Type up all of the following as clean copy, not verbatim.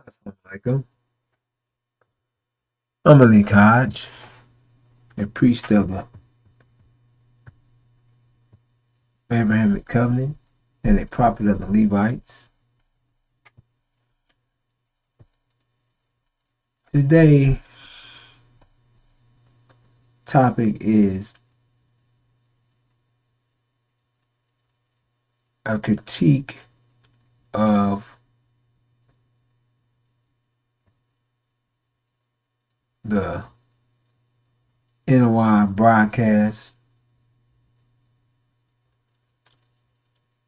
Assalamualaikum. I'm L.E.G.I.O.N, a priest of the Abrahamic Covenant and a prophet of the Levites. Today, topic is a critique of the NOI broadcast.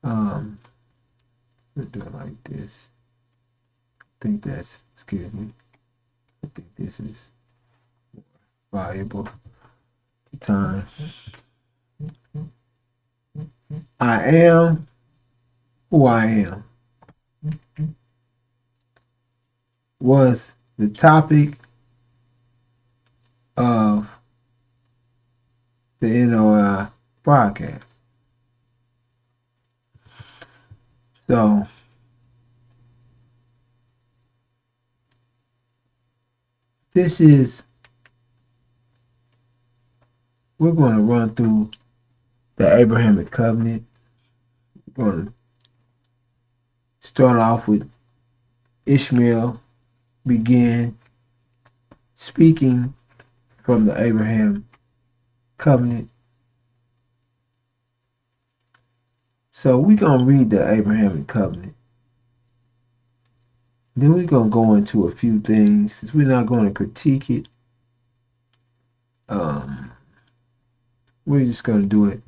Let's do it like this. Excuse me. I think this is valuable time. I am who I am was the topic of the NOI broadcast. So, we're going to run through the Abrahamic Covenant. We're going to start off with Ishmael began speaking from the Abraham Covenant. So we're going to read the Abrahamic Covenant. Then we're going to go into a few things because we're not going to critique it. We're just going to do it.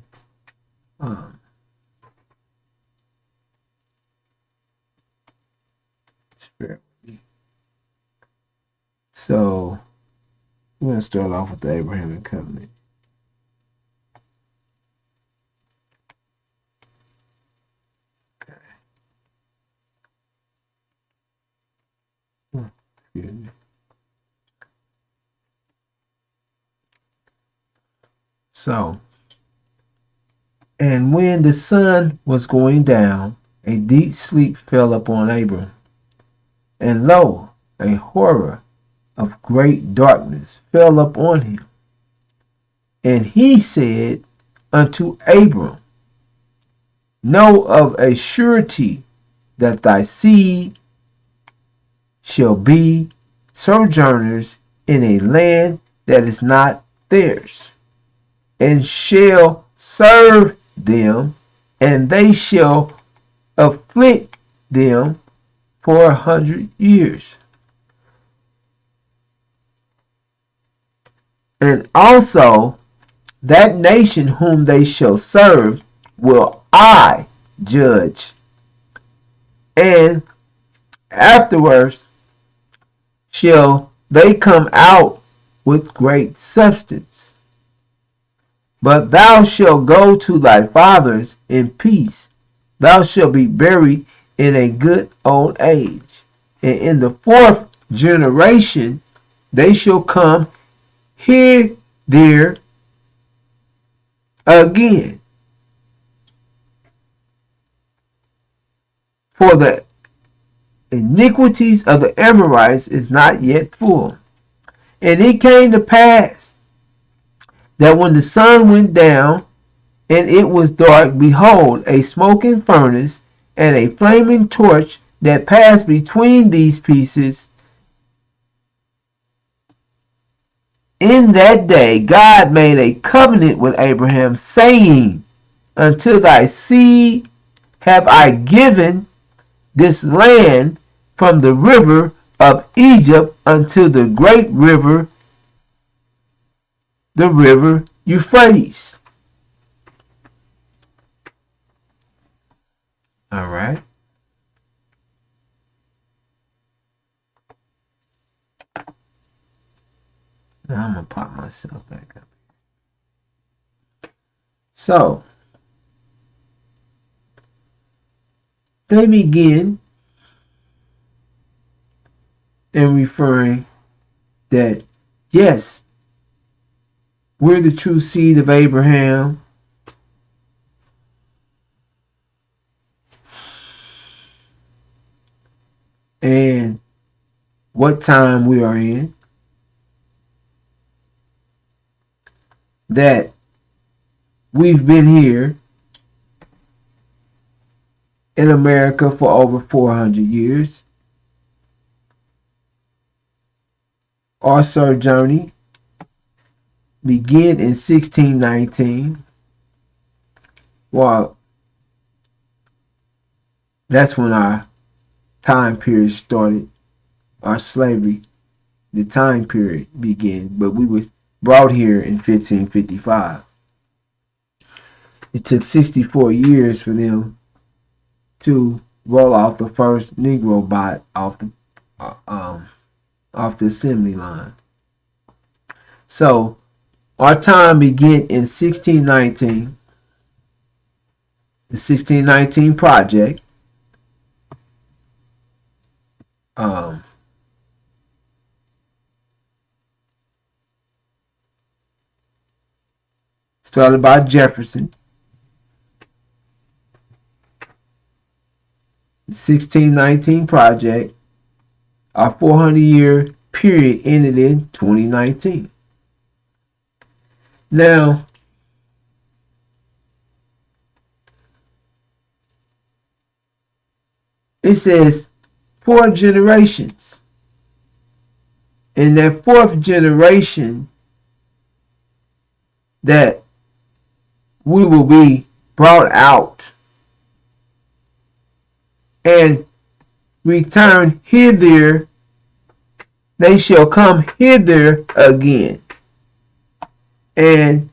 Spare me. So we're going to start off with the Abrahamic Covenant. Okay. Excuse me. So, and when the sun was going down, a deep sleep fell upon Abram. And lo, a horror of great darkness fell upon him. And he said unto Abram, Know of a surety that thy seed shall be sojourners in a land that is not theirs, and shall serve them, and they shall afflict them for 100 years. And also that nation whom they shall serve will I judge, and afterwards shall they come out with great substance. But thou shalt go to thy fathers in peace. Thou shalt be buried in a good old age. And in the fourth generation they shall come hither again. For the iniquities of the Amorites is not yet full. And it came to pass that when the sun went down and it was dark, behold, a smoking furnace and a flaming torch that passed between these pieces. In that day God made a covenant with Abraham, saying, Unto thy seed have I given this land from the river of Egypt unto the great river, the river Euphrates. All right. Now I'm going to pop myself back up. So, they begin in referring that, yes, we're the true seed of Abraham. And what time we are in, that we've been here in America for over 400 years. Our sojourn began in 1619. Well, that's when our time period started. Our slavery, the time period began, but we were brought here in 1555. It took 64 years for them to roll off the first Negro bot off the assembly line. So our time began in 1619. The 1619 Project. Started by Jefferson. The 1619 Project. Our 400-year period ended in 2019. Now, it says 4 generations. In that 4th generation, that we will be brought out and return hither, they shall come hither again. And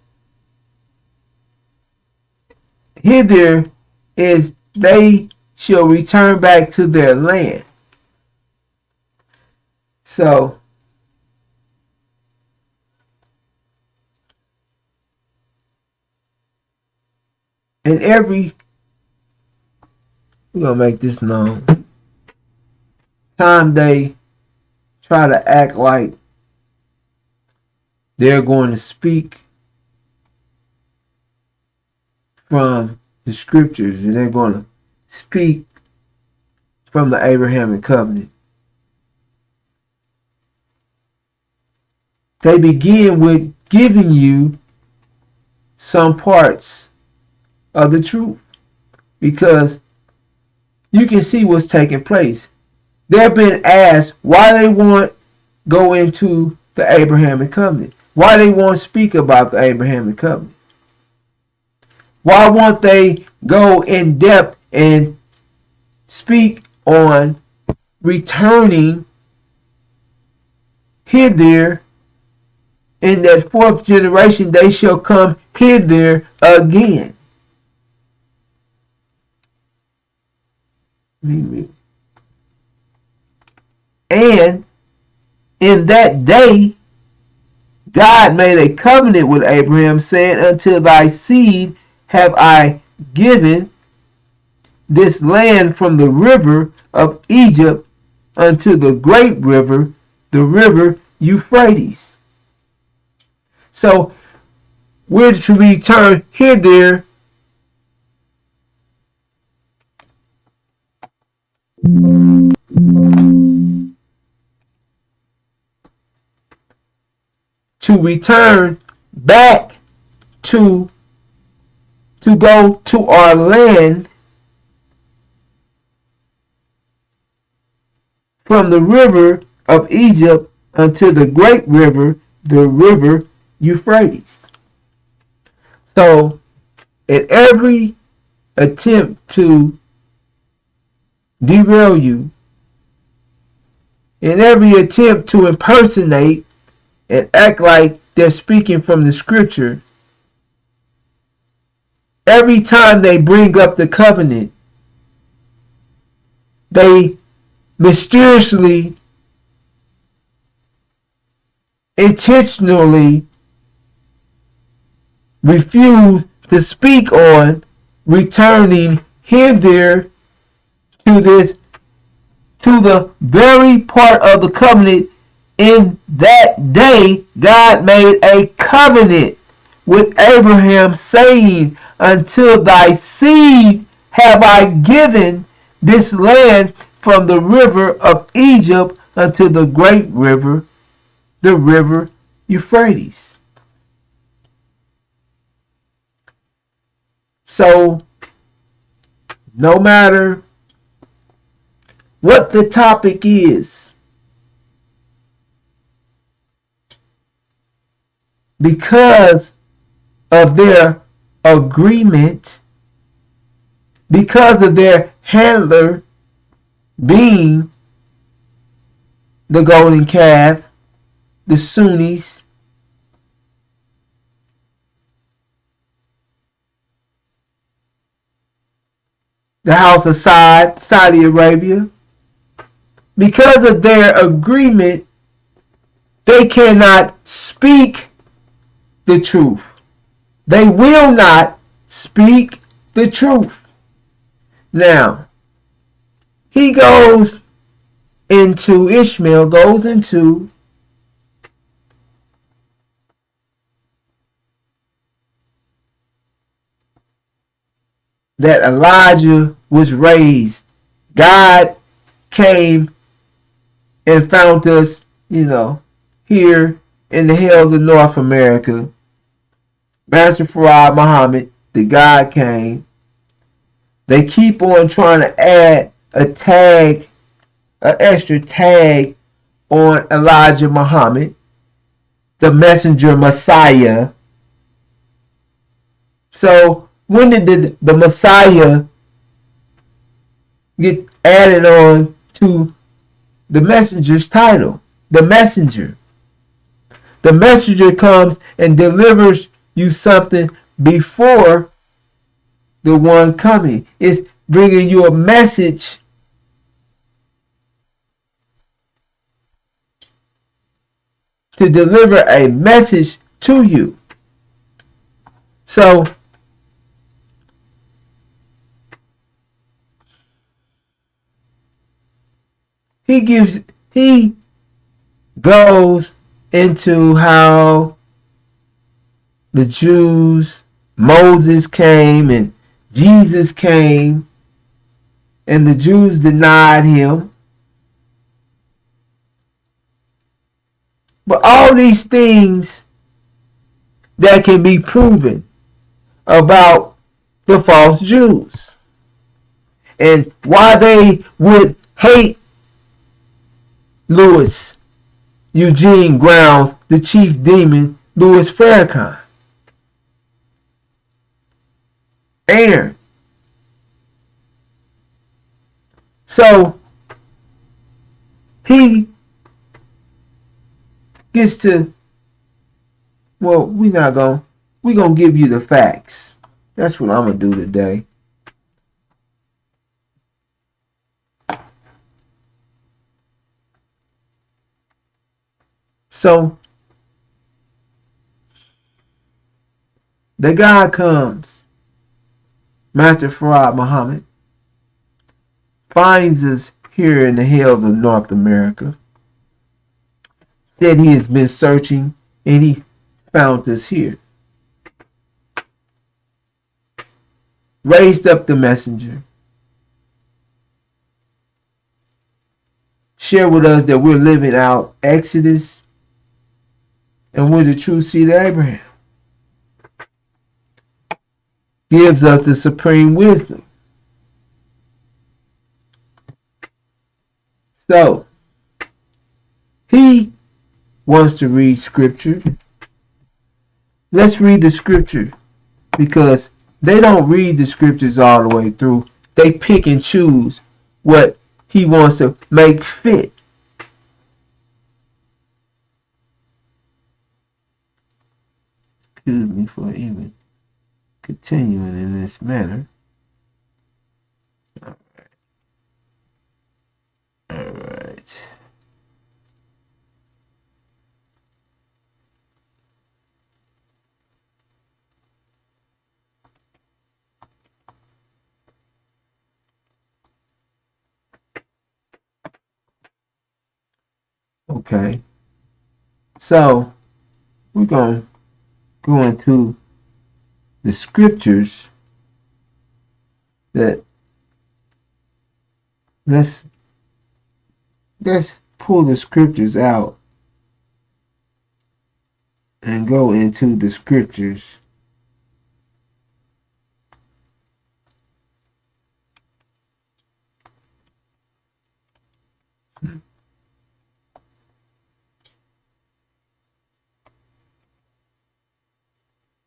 hither is they shall return back to their land. So, and we're going to make this known, time they try to act like they're going to speak from the scriptures and they're going to speak from the Abrahamic covenant, they begin with giving you some parts of the truth, because you can see what's taking place. They've been asked why they want go into the Abrahamic covenant, why they want to speak about the Abrahamic covenant, why won't they go in depth and speak on returning hither. In that 4th generation, they shall come hither again. And in that day, God made a covenant with Abraham, saying, unto thy seed have I given this land from the river of Egypt unto the great river, the river Euphrates. So we're to return hither to return back to go to our land from the river of Egypt unto the great river, the river Euphrates. So, in every attempt to derail you, in every attempt to impersonate and act like they're speaking from the scripture, every time they bring up the covenant, they mysteriously, intentionally refuse to speak on returning hither to the very part of the covenant. In that day, God made a covenant with Abraham, saying, until thy seed have I given this land from the river of Egypt unto the great river, the river Euphrates. So, no matter what the topic is, because of their agreement, because of their handler being the golden calf, the Sunnis, the house of Saudi Arabia, because of their agreement, they cannot speak the truth. They will not speak the truth. Now, Ishmael goes into that Elijah was raised. God came and found us, here in the hills of North America. Master Farad Muhammad, the God came. They keep on trying to add an extra tag on Elijah Muhammad, the messenger Messiah. So when did the Messiah get added on to the messenger's title? The messenger. The messenger comes and delivers you something before the one coming. It's bringing you a message to deliver a message to you. So he goes into how the Jews, Moses came and Jesus came, and the Jews denied him. But all these things that can be proven about the false Jews and why they would hate Louis Eugene Grounds, the chief demon, Louis Farrakhan. Aaron. So he gets to, well, we're going to give you the facts. That's what I'm going to do today. So the God comes, Master Farad Muhammad, finds us here in the hills of North America, said he has been searching and he found us here. Raised up the messenger. Share with us that we're living out Exodus and we're the true seed of Abraham. Gives us the supreme wisdom. So, he wants to read scripture. Let's read the scripture because they don't read the scriptures all the way through. They pick and choose what he wants to make fit. Excuse me for even continuing in this manner. All right. Okay. So we're going to go into the scriptures that let's pull the scriptures out and go into the scriptures.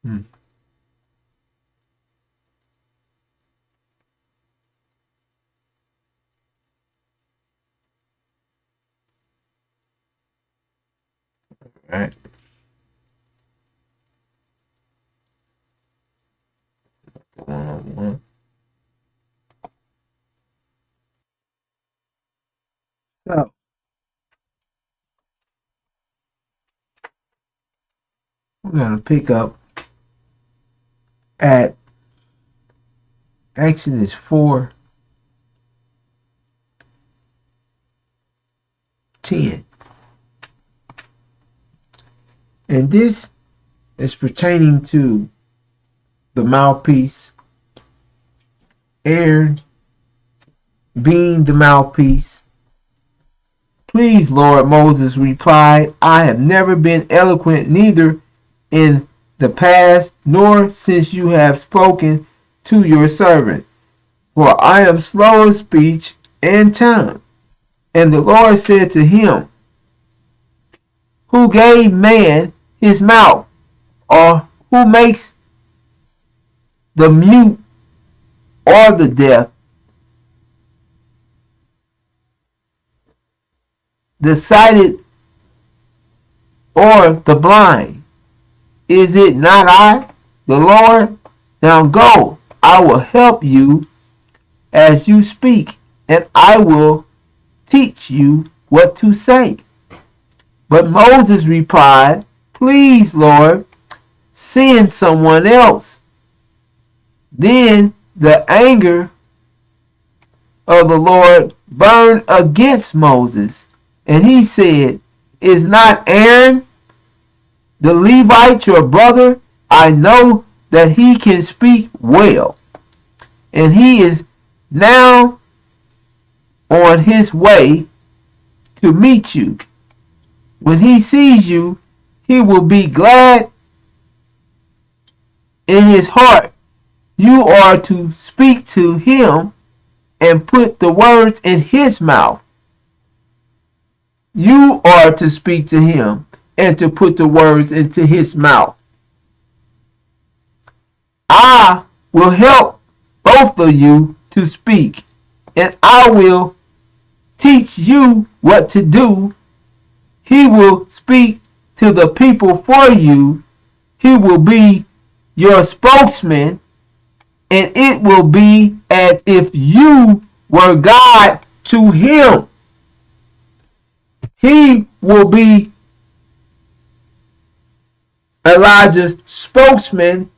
Hmm. All right. One. So we're going to pick up at Exodus 4:10. And this is pertaining to the mouthpiece, Aaron being the mouthpiece. Please, Lord, Moses replied, I have never been eloquent, neither in the past nor since you have spoken to your servant, for I am slow of speech and tongue. And the Lord said to him, who gave man his mouth, or who makes the mute or the deaf, the sighted or the blind? Is it not I, the Lord? Now go, I will help you as you speak, and I will teach you what to say. But Moses replied, please, Lord, send someone else. Then the anger of the Lord burned against Moses, and he said, is not Aaron the Levite your brother? I know that he can speak well, and he is now on his way to meet you. When he sees you, he will be glad in his heart. You are to speak to him and put the words in his mouth. You are to speak to him and to put the words into his mouth. I will help both of you to speak, and I will teach you what to do. He will speak to the people for you. He will be your spokesman, and it will be as if you were God to him. He will be Elijah's spokesman,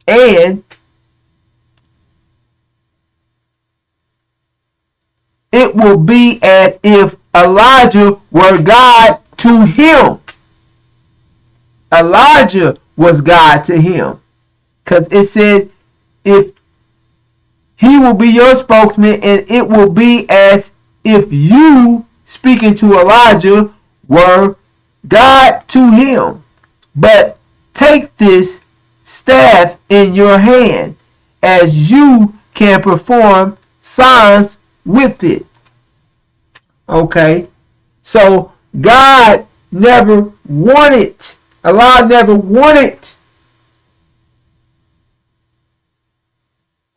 and it will be as if Elijah were God to him. Elijah was God to him, because it said, if he will be your spokesman, and it will be as if you, speaking to Elijah, were God to him. But take this staff in your hand, as you can perform signs with it. Okay, so God never wanted, Allah never wanted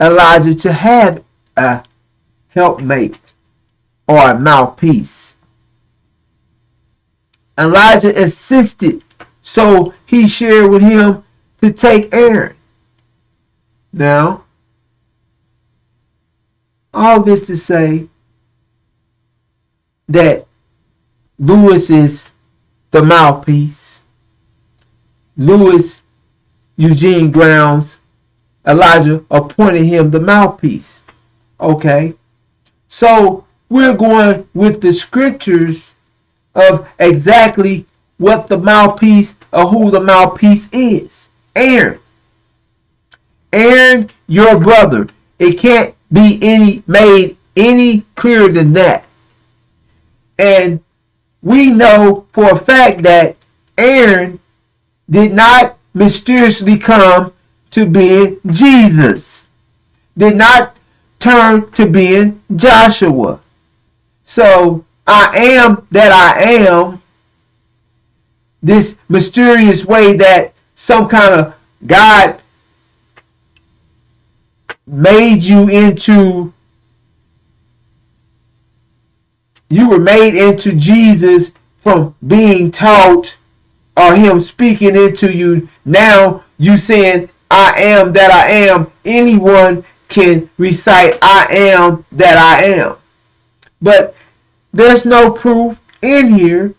Elijah to have a helpmate or a mouthpiece. Elijah assisted, so he shared with him to take Aaron. Now, all this to say that Lewis is the mouthpiece. Lewis Eugene Grounds, Elijah appointed him the mouthpiece. Okay, so we're going with the scriptures of exactly what the mouthpiece, or who the mouthpiece is. Aaron. Aaron, your brother. It can't be made any clearer than that. And we know for a fact that Aaron did not mysteriously come to being Jesus, did not turn to being Joshua. So I am that I am, this mysterious way that some kind of God made you into, you were made into Jesus from being taught or him speaking into you. Now you saying I am that I am. Anyone can recite I am that I am. But there's no proof in here,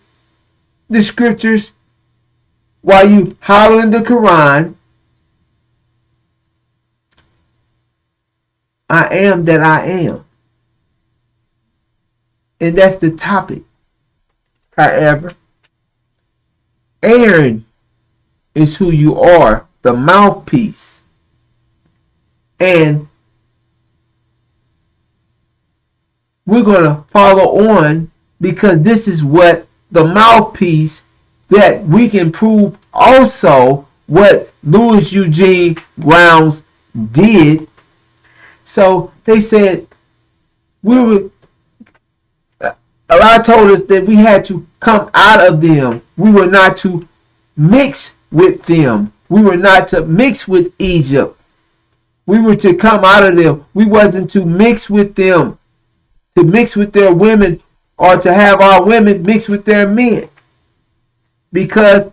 the scriptures, while you hollering the Quran, I am that I am. And that's the topic. However, Aaron is who you are, the mouthpiece. And we're going to follow on because this is what the mouthpiece that we can prove also what Louis Eugene Grounds did. So they said Allah told us that we had to come out of them. We were not to mix with them. We were not to mix with Egypt. We were to come out of them. We wasn't to mix with them, to mix with their women, or to have our women mix with their men, because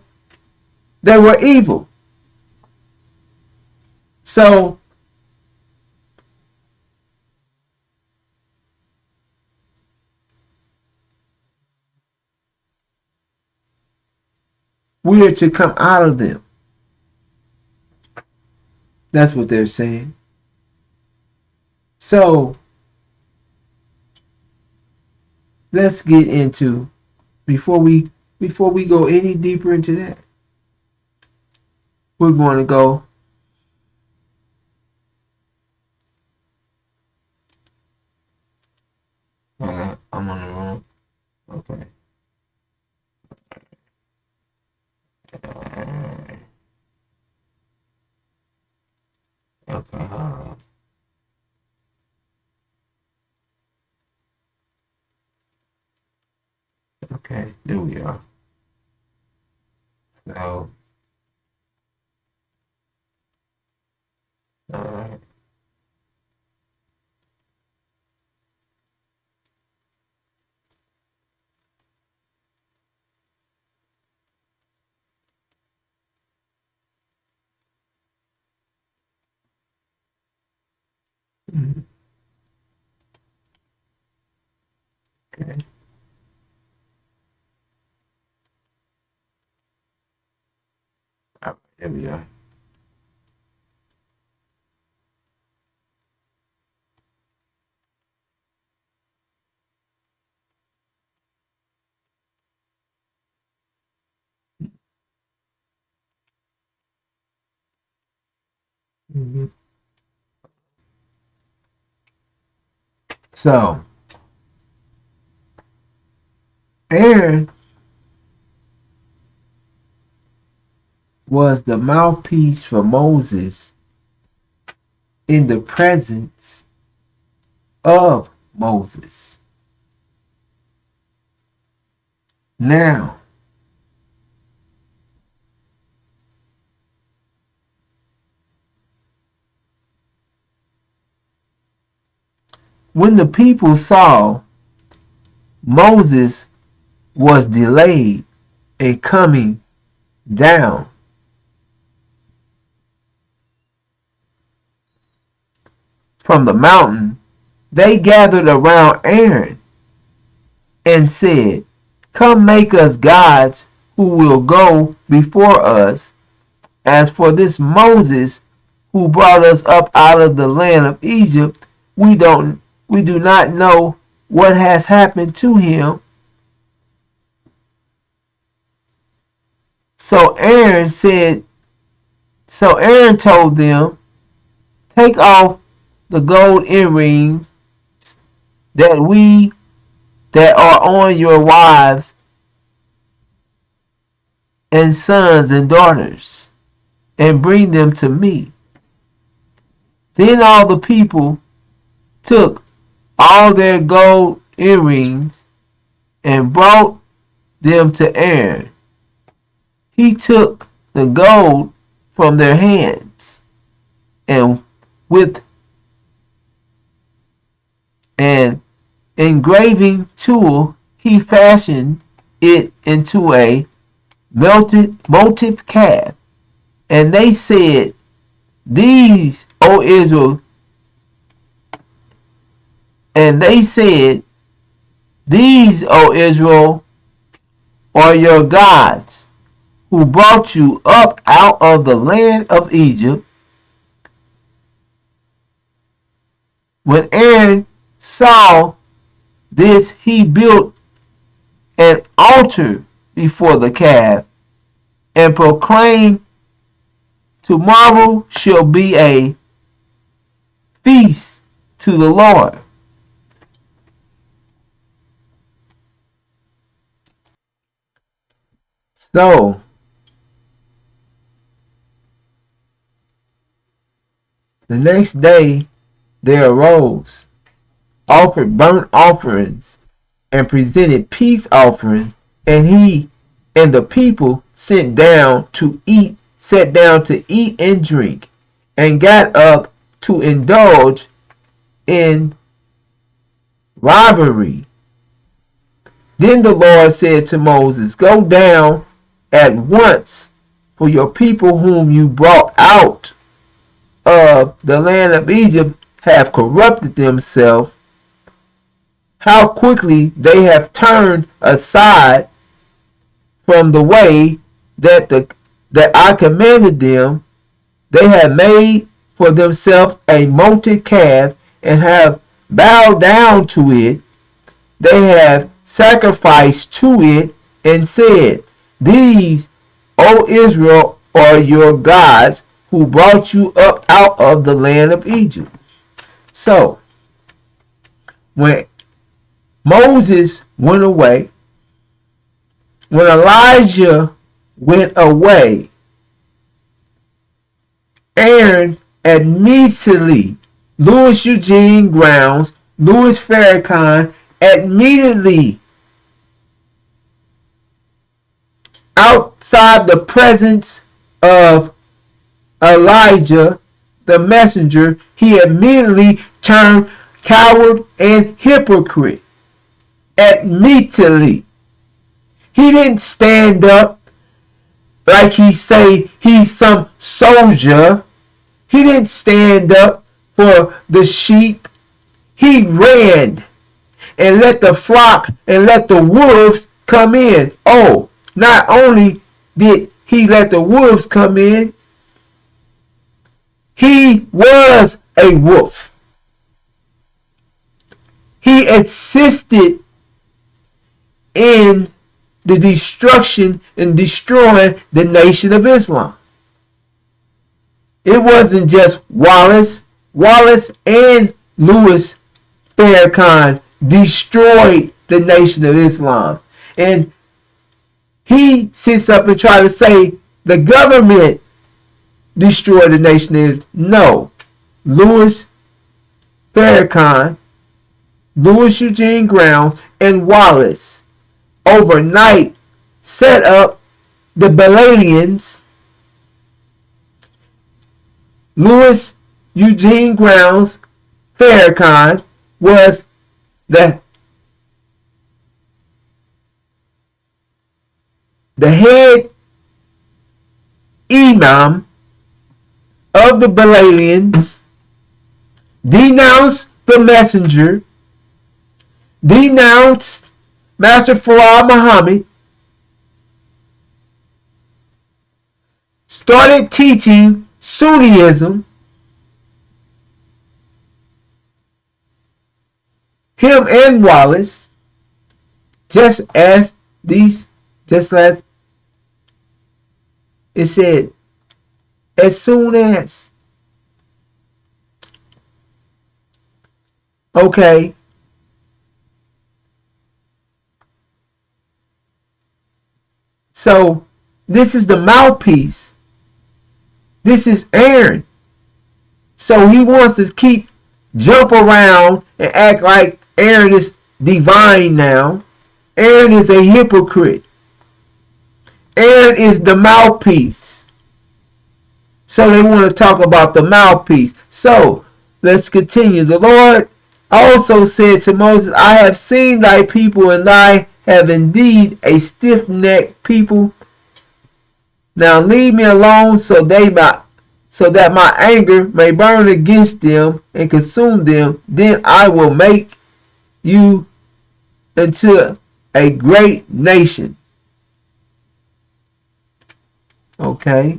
they were evil. So we are to come out of them. That's what they're saying. So let's get into, before we go any deeper into that, we're going to go I'm on the wrong. Okay. Okay. Okay. There we are. So. All right. Mhm. Okay. All right. There we are. Mm-hmm. So Aaron was the mouthpiece for Moses in the presence of Moses. Now, when the people saw Moses was delayed in coming down from the mountain, they gathered around Aaron and said, "Come make us gods who will go before us. As for this Moses who brought us up out of the land of Egypt, we do not know what has happened to him." So Aaron told them, "Take off the gold earrings that are on your wives and sons and daughters, and bring them to me. Then all the people took all their gold earrings and brought them to Aaron. He took the gold from their hands, and with an engraving tool he fashioned it into a motive calf. And they said, These, O Israel, and they said, These, O Israel, are your gods, who brought you up out of the land of Egypt. When Aaron saw this, he built an altar before the calf and proclaimed, Tomorrow shall be a feast to the Lord. So, the next day they arose, offered burnt offerings, and presented peace offerings, and he and the people sat down to eat and drink, and got up to indulge in rivalry. Then the Lord said to Moses, Go down at once, for your people whom you brought out of the land of Egypt have corrupted themselves. How quickly they have turned aside from the way that I commanded them. They have made for themselves a molten calf and have bowed down to it. They have sacrificed to it and said, These, O Israel, are your gods who brought you up out of the land of Egypt. So, when Moses went away, when Elijah went away, Aaron immediately, Louis Eugene Grounds, Louis Farrakhan, immediately outside the presence of Elijah, the messenger, he immediately turned coward and hypocrite. Immediately. He didn't stand up like he say he's some soldier. He didn't stand up for the sheep. He ran and let the flock and let the wolves come in. Oh, not only did he let the wolves come in, he was a wolf. He assisted in the destruction and destroying the Nation of Islam. It wasn't just Wallace. Wallace and Louis Farrakhan destroyed the Nation of Islam. And he sits up and tries to say the government destroyed the Nation of Islam. No. Louis Farrakhan, Louis Eugene Grounds, and Wallace overnight set up the Belailians. Louis Eugene Grounds Farrakhan was the head imam of the Belailians, denounced the messenger, denounced Master Farah Muhammad, started teaching Sunnism. Him and Wallace, just as it said, as soon as. Okay. So This is the mouthpiece. This is Aaron. So he wants to jump around and act like Aaron is divine now. Aaron is a hypocrite. Aaron is the mouthpiece. So they want to talk about the mouthpiece. So let's continue. The Lord also said to Moses, I have seen thy people, and I have indeed a stiff-necked people. Now leave me alone so that my anger may burn against them and consume them. Then I will make you into a great nation. Okay.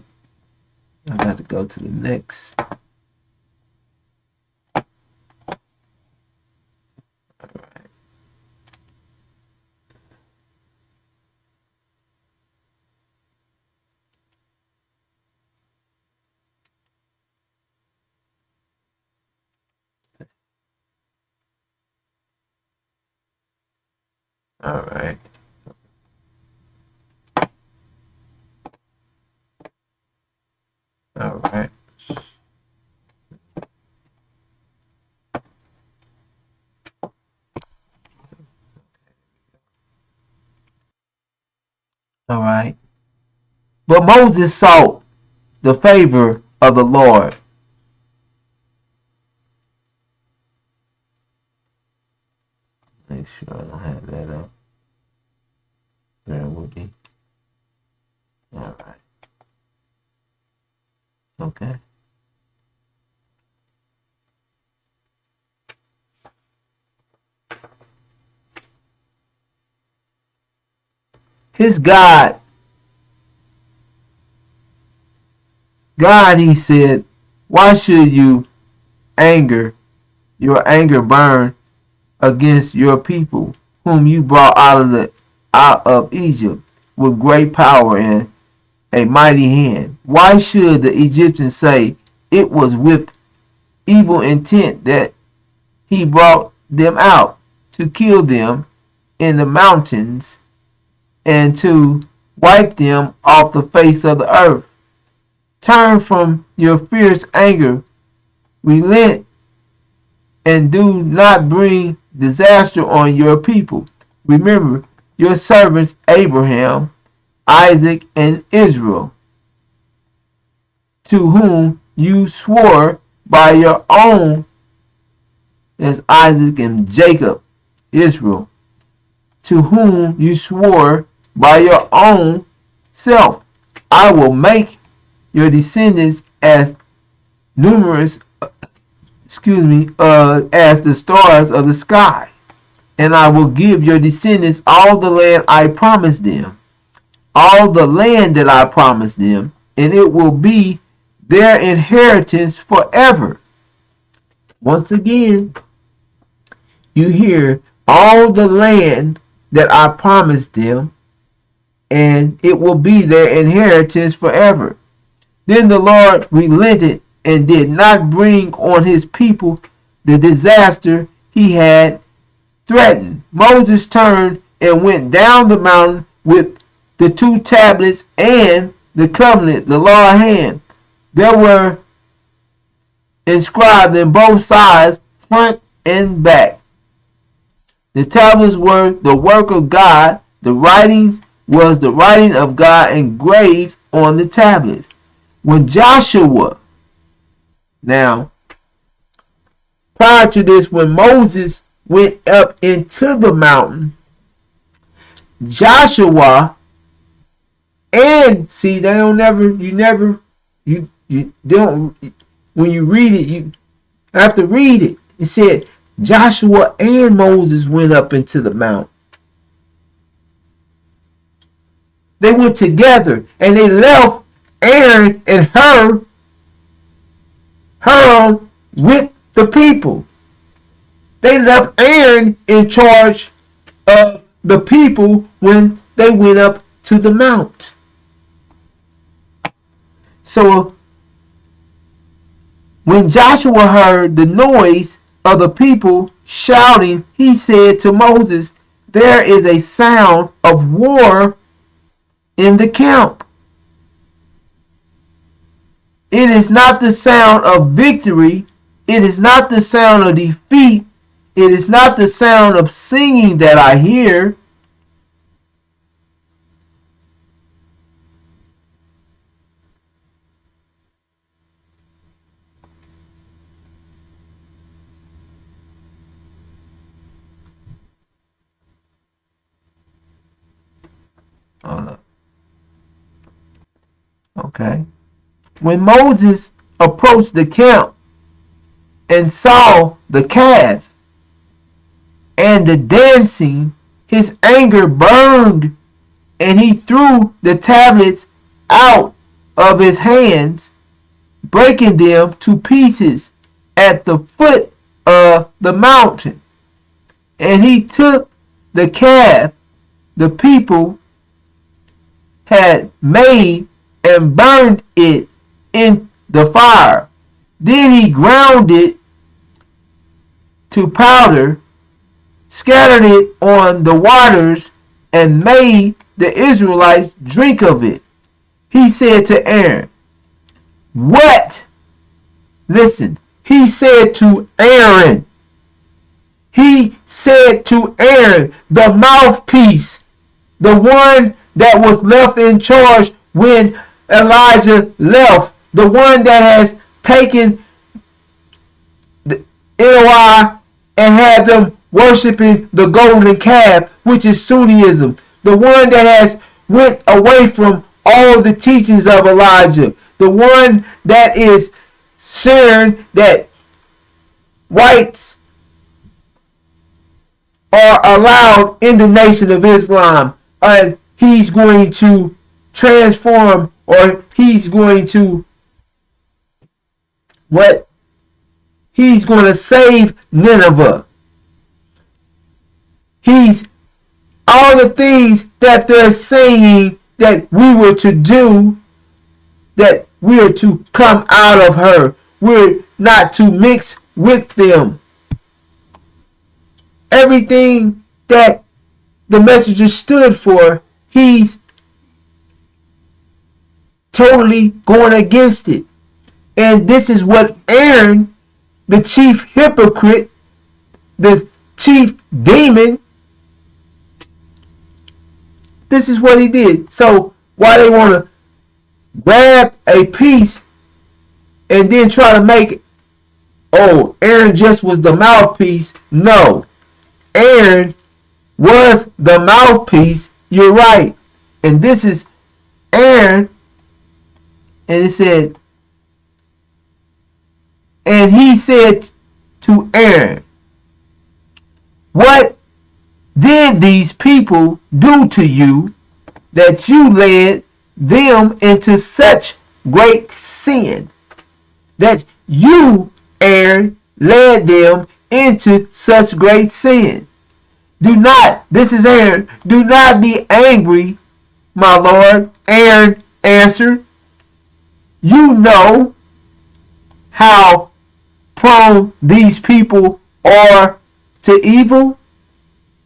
I got to go to the next. All right. All right. All right. But Moses sought the favor of the Lord. Make sure I don't have that up. Bear with me. All right. Okay. His God, he said, why should your anger burn against your people, whom you brought out of Egypt with great power and a mighty hand? Why should the Egyptians say it was with evil intent that he brought them out to kill them in the mountains and to wipe them off the face of the earth? Turn from your fierce anger, relent, and do not bring disaster on your people. Remember your servants Abraham, Isaac, and Israel, to whom you swore by your own, as Isaac and Jacob, Israel, to whom you swore by your own self, I will make your descendants as numerous, as the stars of the sky, and I will give your descendants all the land I promised them, all the land that I promised them, and it will be their inheritance forever. Once again, you hear all the land that I promised them, and it will be their inheritance forever. Then the Lord relented and did not bring on his people the disaster he had threatened. Moses turned and went down the mountain with the 2 tablets and the covenant, the law in hand. There were inscribed in both sides, front and back. The tablets were the work of God. The writings was the writing of God engraved on the tablets. When Joshua, now, prior to this, when Moses went up into the mountain, Joshua, and see, they don't you don't, when you read it, you have to read it. It said Joshua and Moses went up into the mountain. They went together, and they left Aaron and her with the people. They left Aaron in charge of the people when they went up to the mount. So when Joshua heard the noise of the people shouting, he said to Moses, there is a sound of war in the camp. It is not the sound of victory. It is not the sound of defeat. It is not the sound of singing that I hear. Hold up. Okay. When Moses approached the camp and saw the calf and the dancing, his anger burned, and he threw the tablets out of his hands, breaking them to pieces at the foot of the mountain. And he took the calf the people had made and burned it in the fire. Then he ground it to powder, scattered it on the waters, and made the Israelites drink of it. He said to Aaron, what? Listen, he said to Aaron, the mouthpiece, the one that was left in charge when Elijah left, the one that has taken the LOI and had them worshiping the golden calf, which is Sunnism, the one that has went away from all the teachings of Elijah, the one that is sharing that whites are allowed in the Nation of Islam, and he's going to transform, or he's going to what? He's going to save Nineveh. He's all the things that they're saying that we were to do, that we're to come out of her. We're not to mix with them. Everything that the messenger stood for, he's totally going against it. And this is what Aaron, the chief hypocrite, the chief demon, this is what he did. So why they want to grab a piece and then try to make, oh, Aaron just was the mouthpiece? No, Aaron was the mouthpiece. You're right. And this is Aaron, and it said, and he said to Aaron, what did these people do to you that you led them into such great sin? That you, Aaron, led them into such great sin. Do not, this is Aaron, do not be angry, my Lord. Aaron answered, you know how prone these people are to evil.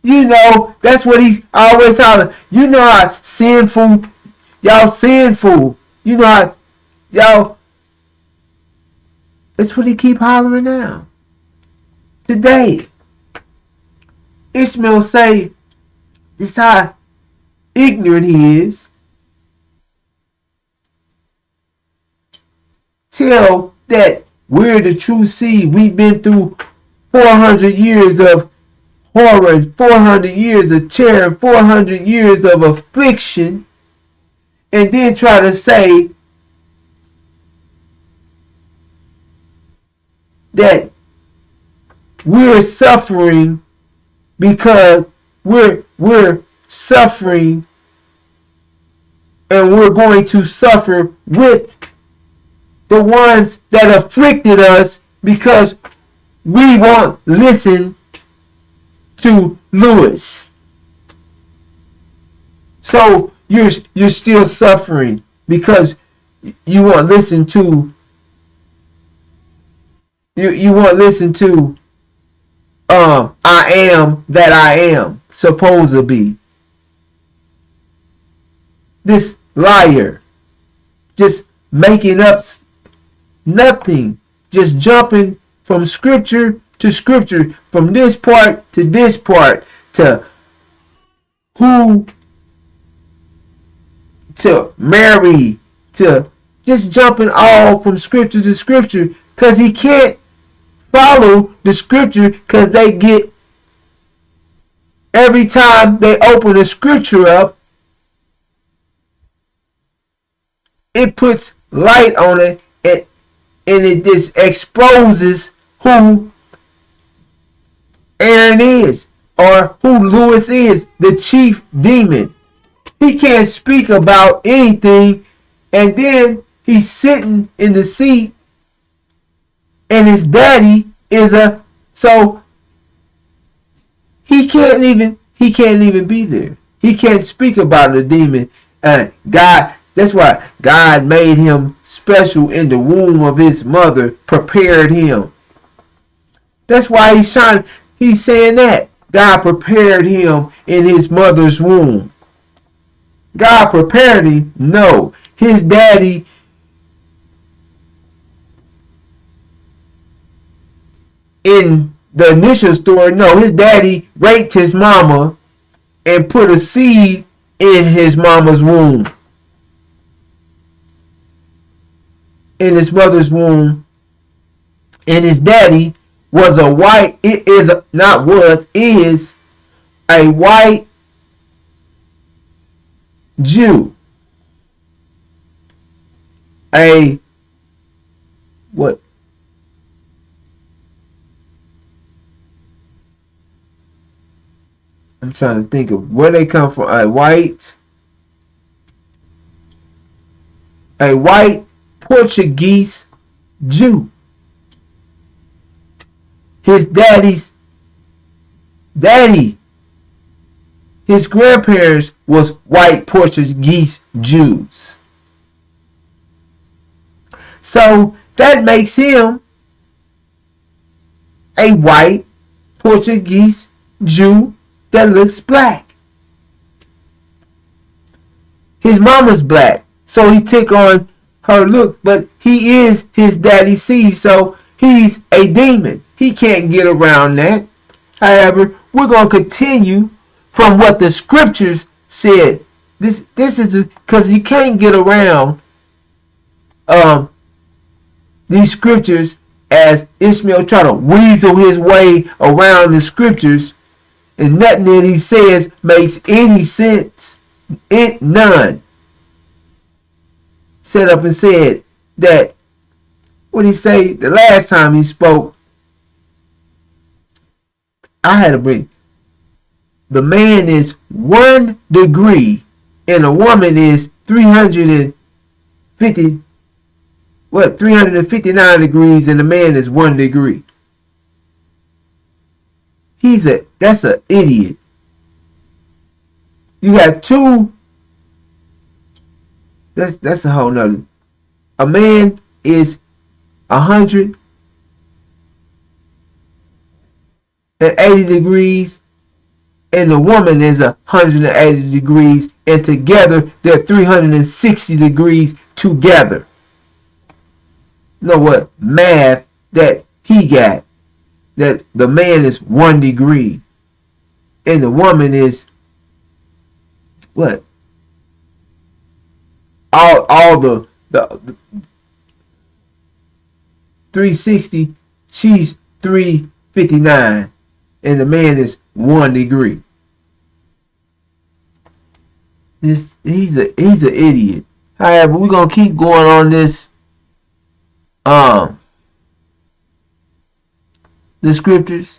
You know, that's what he's always hollering. You know how sinful, y'all sinful. You know how y'all, that's what he keep hollering now. Today, Ishmael say, this is how ignorant he is. Tell that we're the true seed. We've been through 400 years of horror, 400 years of terror, 400 years of affliction, and then try to say that we're suffering because we're suffering, and we're going to suffer with the ones that afflicted us because we won't listen to Lewis. So you're still suffering because you won't listen to you won't listen to I am that I am supposed to be. This liar just making up nothing. Just jumping from scripture to scripture, from this part to this part, to who to marry, to just jumping all from scripture to scripture, because he can't follow the scripture, because they get, every time they open the scripture up, it puts light on it, and it just exposes who Aaron is, or who Lewis is, the chief demon. He can't speak about anything, and then he's sitting in the seat, and his daddy is a, so he can't even be there. He can't speak about the demon. God, that's why God made him special in the womb of his mother, prepared him. That's why he's saying that God prepared him in his mother's womb. God prepared him? No. His daddy, in the initial story, no, his daddy raped his mama and put a seed in his mama's womb. In his mother's womb. And his daddy was a white, is a white Jew. What? I'm trying to think of where they come from. A white Portuguese Jew. His daddy's daddy, his grandparents was white Portuguese Jews. So that makes him a white Portuguese Jew that looks black. His mama's black, so he took on her look, but he is his daddy's seed, so he's a demon. He can't get around that. However, we're going to continue from what the scriptures said. This is because you can't get around these scriptures, as Ishmael tried to weasel his way around the scriptures, and nothing that he says makes any sense. None. Set up and said that, what did he say the last time he spoke? I had to bring, the man is 1 degree and a woman is 359 degrees, and the man is 1 degree. That's an idiot. You got two. That's a whole nother. A man is 180 degrees, and the woman is 180 degrees, and together they're 360 degrees together. You know what math that he got? That the man is 1 degree, and the woman is what? All the 360, she's 359, and the man is 1 degree. He's an idiot. However, we're gonna keep going on this the scriptures.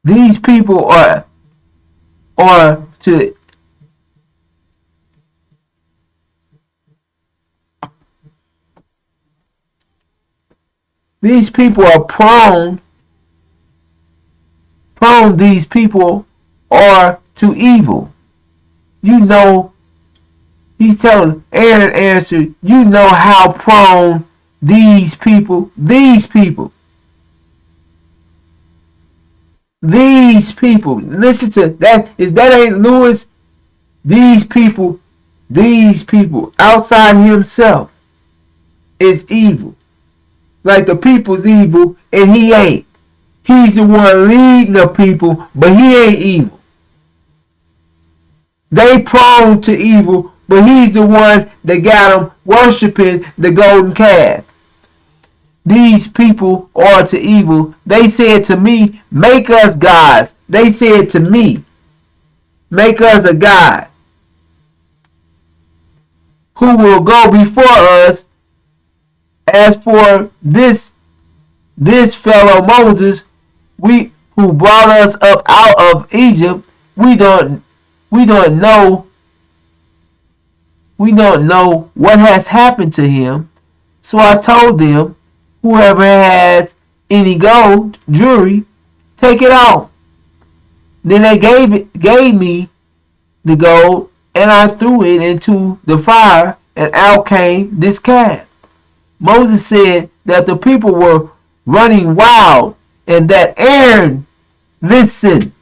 These people are to these people are prone these people are to evil. You know, he's telling Aaron answered, you know how prone these people, listen to that, that ain't Lewis These people outside himself is evil. Like the people's evil and he ain't. He's the one leading the people, but he ain't evil. They prone to evil, but he's the one that got them worshiping the golden calf. These people are to evil. They said to me, make us gods. They said to me, make us a god who will go before us. As for this fellow Moses, who brought us up out of Egypt, we don't know what has happened to him. So I told them, whoever has any gold jewelry, take it off. Then they gave me the gold, and I threw it into the fire, and out came this calf. Moses said that the people were running wild, and that Aaron, listen.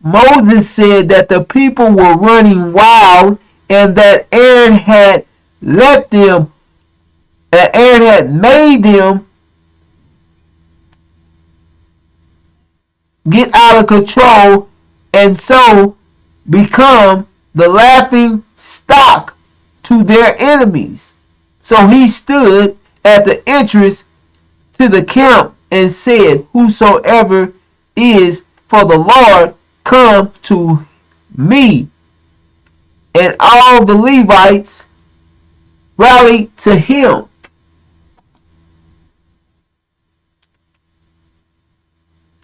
Moses said that the people were running wild, and that Aaron had let them, that Aaron had made them get out of control, and so become the laughing stock to their enemies. So he stood at the entrance to the camp and said, whosoever is for the Lord, come to me. And all the Levites rallied to him.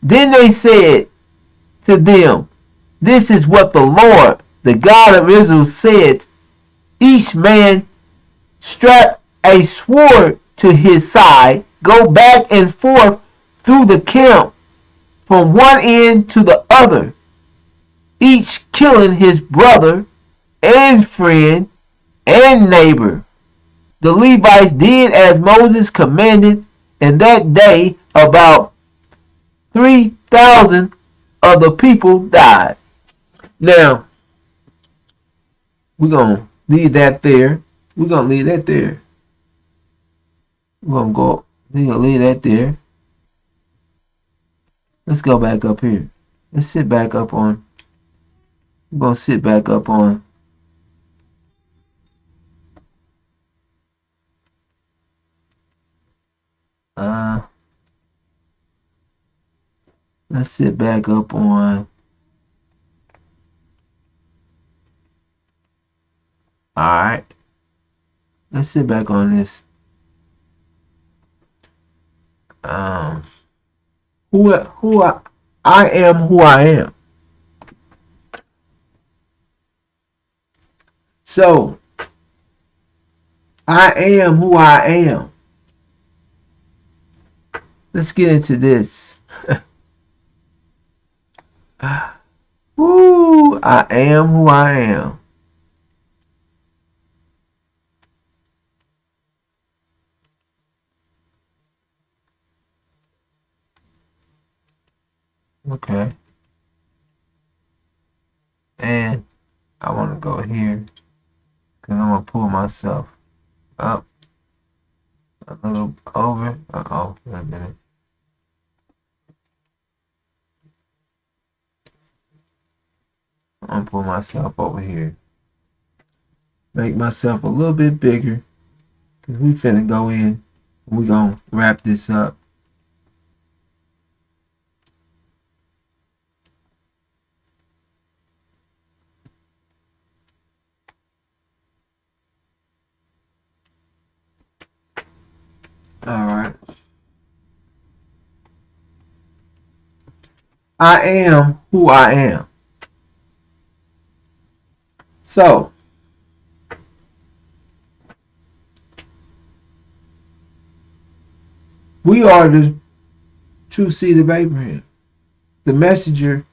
Then they said to them, this is what the Lord, the God of Israel, said. Each man strap a sword to his side, go back and forth through the camp from one end to the other, each killing his brother and friend and neighbor. The Levites did as Moses commanded, and that day about 3,000 of the people died. Now, we're going to leave that there. We're going to leave that there. We're going to leave that there. Let's go back up here. Let's sit back up on. We're going to sit back up on. Let's sit back up on. Alright. Let's sit back on this. I am who I am. So, I am who I am. Let's get into this. Woo, I am who I am. Okay. And I want to go here because I'm going to pull myself up a little over. Uh-oh, wait a minute. I'm going to pull myself over here. Make myself a little bit bigger because we finna go in and we going to wrap this up. Alright. I am who I am. So, we are the true seed of Abraham. The messenger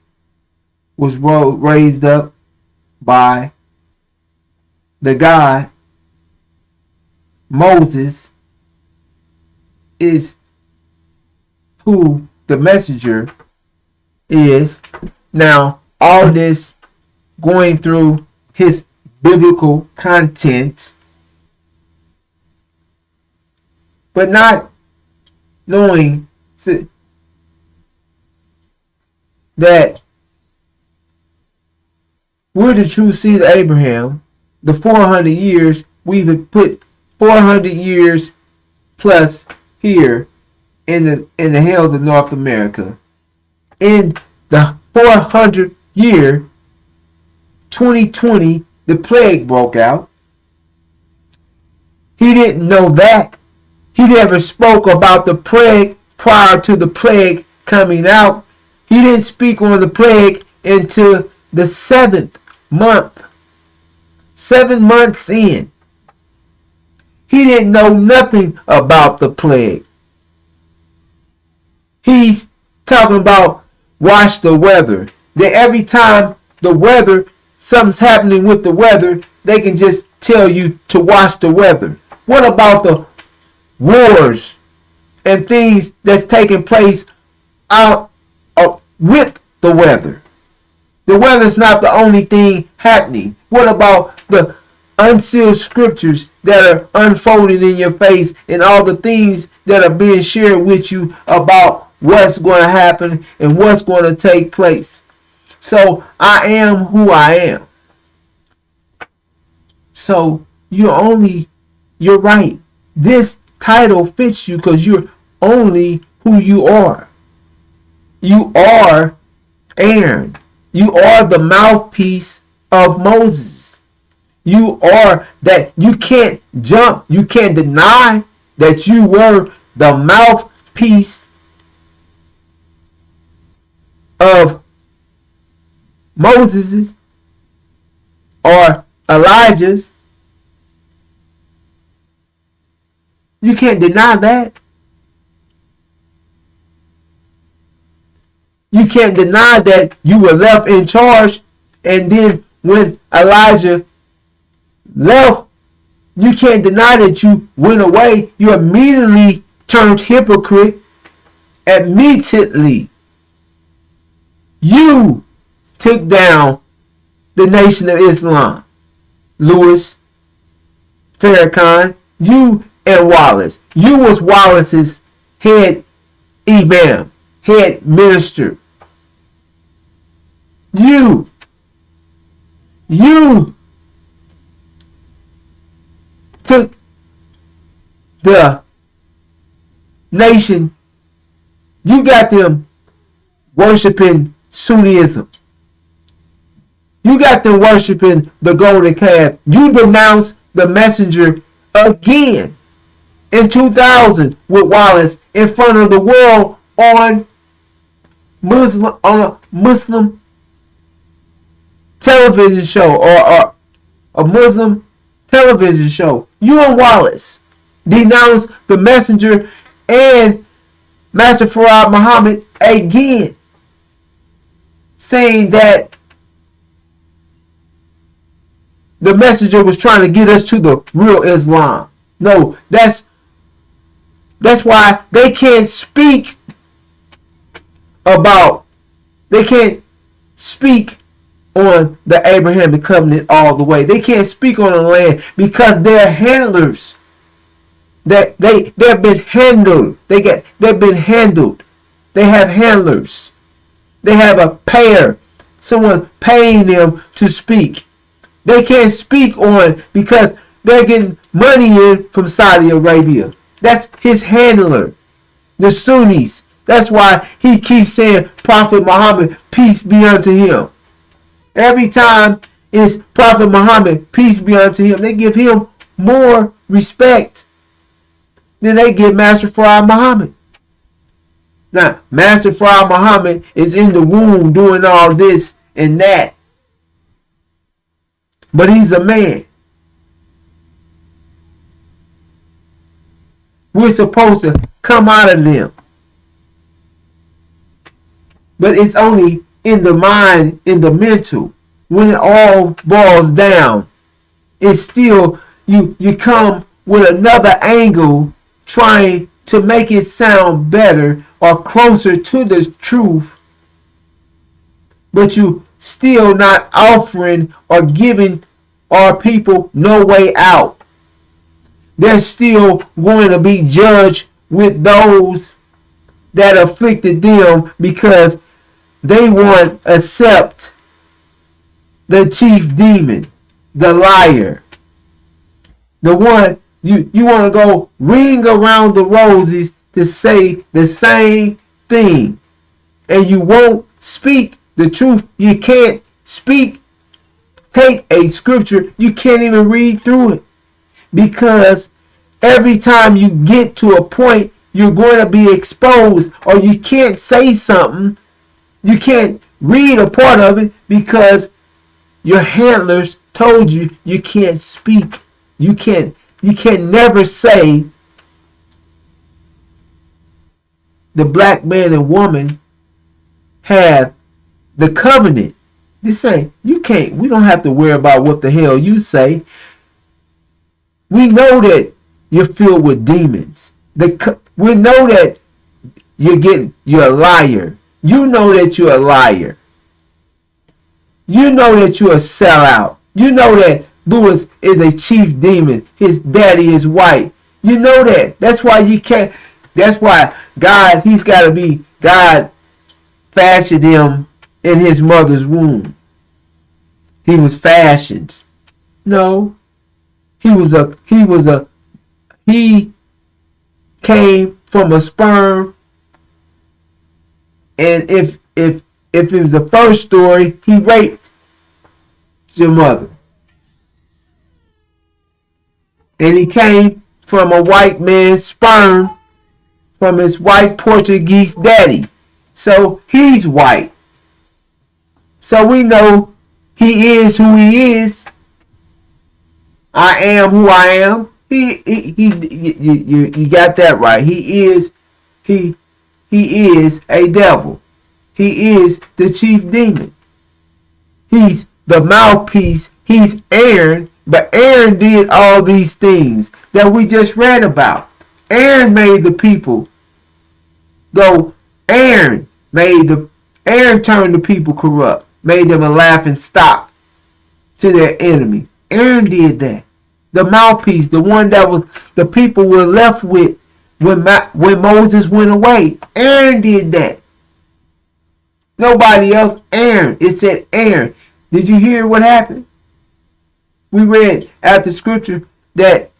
was raised up by the God. Moses is who the messenger is. Now, all this going through his biblical content, but not knowing that we're the true seed of Abraham. The 400 years, we've put 400 years plus here in the hills of North America. In the 400th year, 2020, the plague broke out. He didn't know that. He never spoke about the plague prior to the plague coming out. He didn't speak on the plague until the 7th month. 7 months in. He didn't know nothing about the plague. He's talking about watch the weather. That every time the weather, something's happening with the weather, they can just tell you to watch the weather. What about the wars and things that's taking place out with the weather? The weather's not the only thing happening. What about the unsealed scriptures that are unfolding in your face and all the things that are being shared with you about what's going to happen and what's going to take place? So I am who I am. So you're right. This title fits you because you're only who you are. You are Aaron. You are the mouthpiece of Moses. You are that. You can't jump. You can't deny that you were the mouthpiece of Moses's or Elijah's. You can't deny that. You can't deny that you were left in charge, and then when Elijah left, you can't deny that you went away. You immediately turned hypocrite. Immediately. You took down the Nation of Islam. Louis Farrakhan, you and Wallace. You was Wallace's head imam, head minister. You took the nation. You got them worshiping Sunnism. You got them worshiping the golden calf. You denounced the messenger again in 2000 with Wallace in front of the world on a Muslim television show or a Muslim television show. You and Wallace denounced the messenger and Master Farad Muhammad again, saying that the messenger was trying to get us to the real Islam. No, that's why they can't speak on the Abrahamic covenant all the way. They can't speak on the land because they're handlers. They've been handled. They've been handled. They have handlers. They have a payer, someone paying them to speak. They can't speak on because they're getting money in from Saudi Arabia. That's his handler, the Sunnis. That's why he keeps saying Prophet Muhammad, peace be unto him. Every time it's Prophet Muhammad, peace be unto him, they give him more respect than they give Master Farad Muhammad. Now, Master Farad Muhammad is in the womb doing all this and that. But he's a man. We're supposed to come out of them. But it's only in the mind, in the mental. When it all boils down, it's still, you come with another angle trying to make it sound better or closer to the truth. But you still not offering or giving our people no way out. They're still going to be judged with those that afflicted them because they won't accept the chief demon, the liar, the one you want to go ring around the roses to say the same thing, and you won't speak the truth. You can't speak. Take a scripture, you can't even read through it, because every time you get to a point, you're going to be exposed, or you can't say something. You can't read a part of it because your handlers told you you can't speak. You can never say the black man and woman have the covenant. They say you can't. We don't have to worry about what the hell you say. We know that you're filled with demons. We know that you're a liar. You know that you're a liar. You know that you're a sellout. You know that Lewis is a chief demon. His daddy is white. You know that. That's why you can't. That's why God, God fashioned him in his mother's womb. He was fashioned. No. He came from a sperm. And if it was the first story, he raped your mother. And he came from a white man's sperm, from his white Portuguese daddy. So he's white. So we know he is who he is. I am who I am. You got that right. He is a devil. He is the chief demon. He's the mouthpiece. He's Aaron. But Aaron did all these things that we just read about. Aaron made the people go. Aaron turned the people corrupt. Made them a laughing stock to their enemies. Aaron did that. The mouthpiece, the one that was the people were left with when Moses went away. Aaron did that. Nobody else. Aaron. It said Aaron. Did you hear what happened? We read after scripture that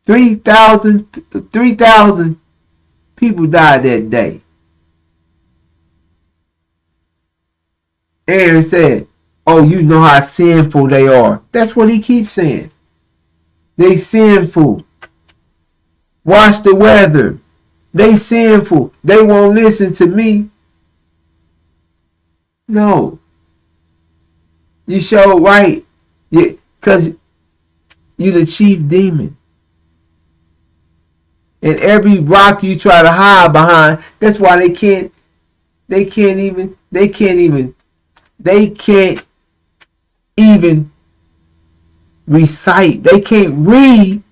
3,000 people died that day. Aaron said, oh, you know how sinful they are. That's what he keeps saying. They sinful. Watch the weather. They sinful. They won't listen to me. No. You show right. Because you're the chief demon. And every rock you try to hide behind, that's why they can't even recite. They can't read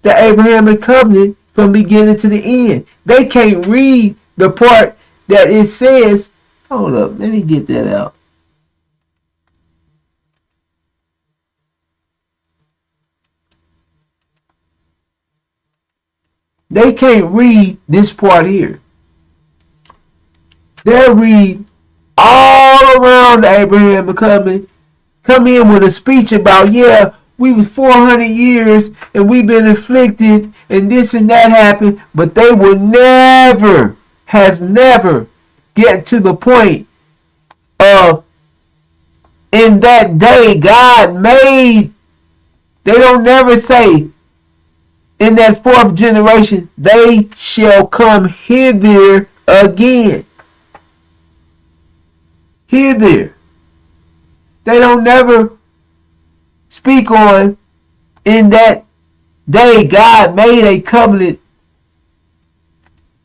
the Abrahamic covenant from beginning to the end. They can't read the part that it says. Hold up, let me get that out. They can't read this part here. They'll read all around the Abrahamic covenant, come in with a speech about, yeah, we was 400 years and we've been afflicted and this and that happened, but they will never get to the point of in that day God made. They don't never say in that fourth generation they shall come hither again. Hither. They don't never speak on in that day God made a covenant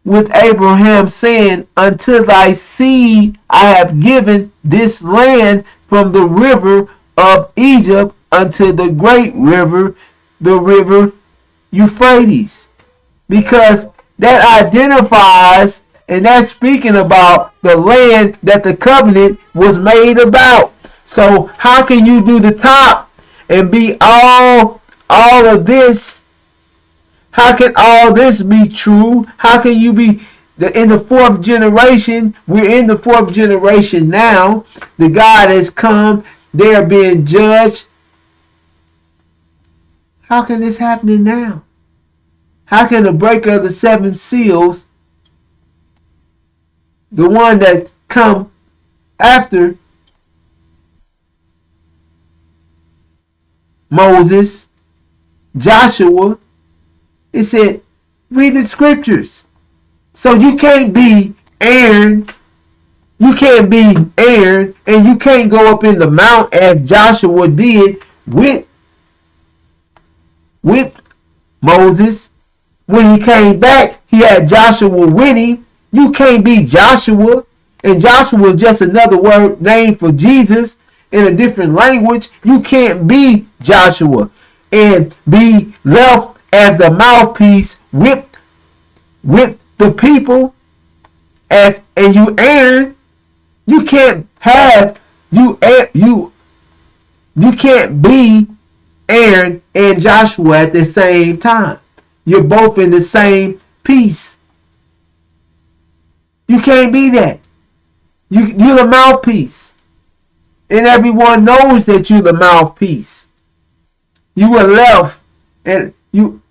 with Abraham, saying, unto thy seed I have given this land from the river of Egypt unto the great river, the river Euphrates. Because that identifies And that's speaking about the land that the covenant was made about. So how can you do the top and be all of this? How can all this be true? How can you be in the fourth generation? We're in the fourth generation now. The God has come. They are being judged. How can this happen now? How can the breaker of the seven seals, the one that come after Moses, Joshua, it said, read the scriptures. So you can't be Aaron. You can't be Aaron, and you can't go up in the mount as Joshua did with Moses. When he came back, he had Joshua with him. You can't be Joshua. And Joshua is just another word name for Jesus in a different language. You can't be Joshua and be left as the mouthpiece with the people and you Aaron. You can't have you can't be Aaron and Joshua at the same time. You're both in the same piece. You can't be that. You're the mouthpiece. And everyone knows that you're the mouthpiece. You were left and you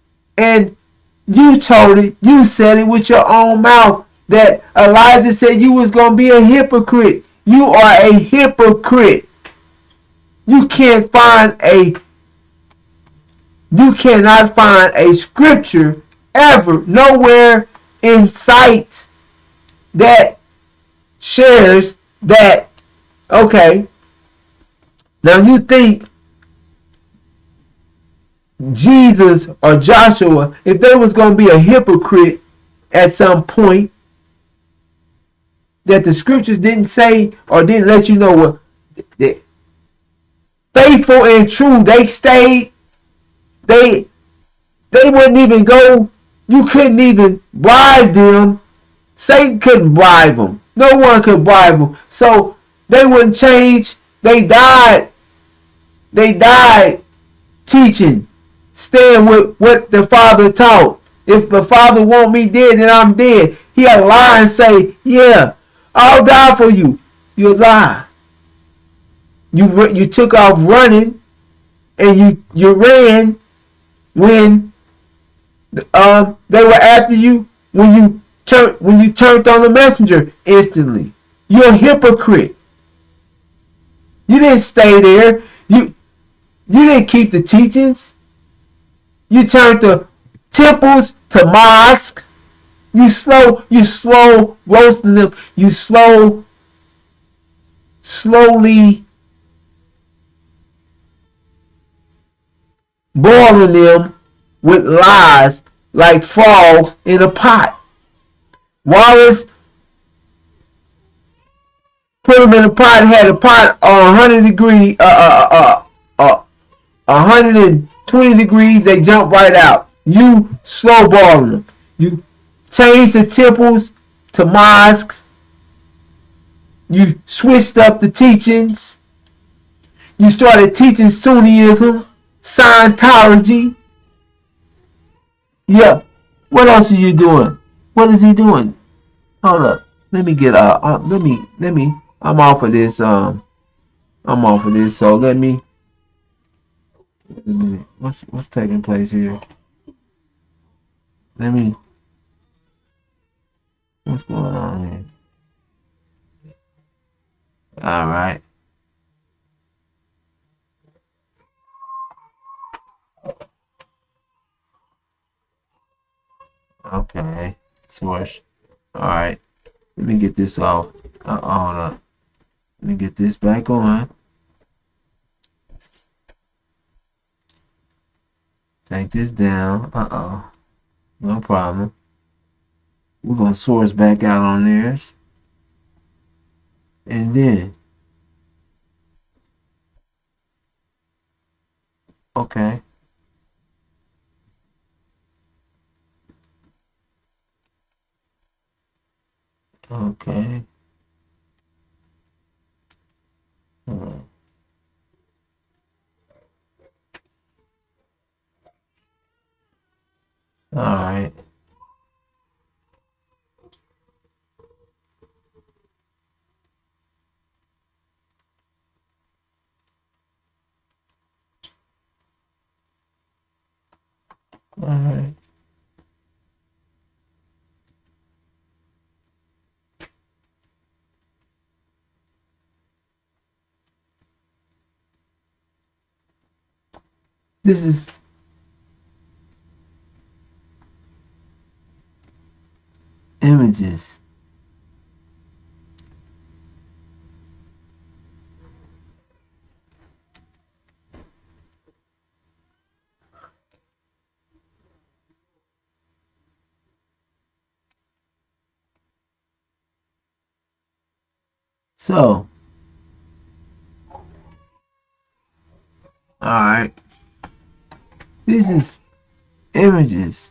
told it, you said it with your own mouth that Elijah said you was going to be a hypocrite. You are a hypocrite. You can't find a You cannot find a scripture ever, nowhere in sight that shares that, okay, now you think Jesus or Joshua, if they was going to be a hypocrite at some point, that the scriptures didn't say or didn't let you know what, faithful and true, they stayed, they wouldn't even go, you couldn't even bribe them. Satan couldn't bribe them. No one could bribe them. So they wouldn't change. They died. They died teaching, staying with what the Father taught. If the Father want me dead, then I'm dead. He'll lie and say, yeah, I'll die for you. You'll lie. You took off running and you ran when they were after you when you turned on the messenger instantly. You're a hypocrite. You didn't stay there. You didn't keep the teachings. You turned the temples to mosques. You slow roasting them. You slowly boiling them with lies like frogs in a pot. Wallace put them in a pot, had a pot on 100 degrees, 120 degrees, they jump right out. You slow balling them. You change the temples to mosques. You switched up the teachings. You started teaching Sunnism, Scientology. Yeah. What else are you doing? What is he doing? Hold up. Let me get let me I'm off of this I'm off of this, so let me wait a minute. What's taking place here? Let me What's going on here? Alright. Okay. Source. Alright. Let me get this off. Hold up. Let me get this back on. Take this down. No problem. We're gonna source back out on theirs. And then okay. Okay. All right. All right. This is images. So, all right. This is images.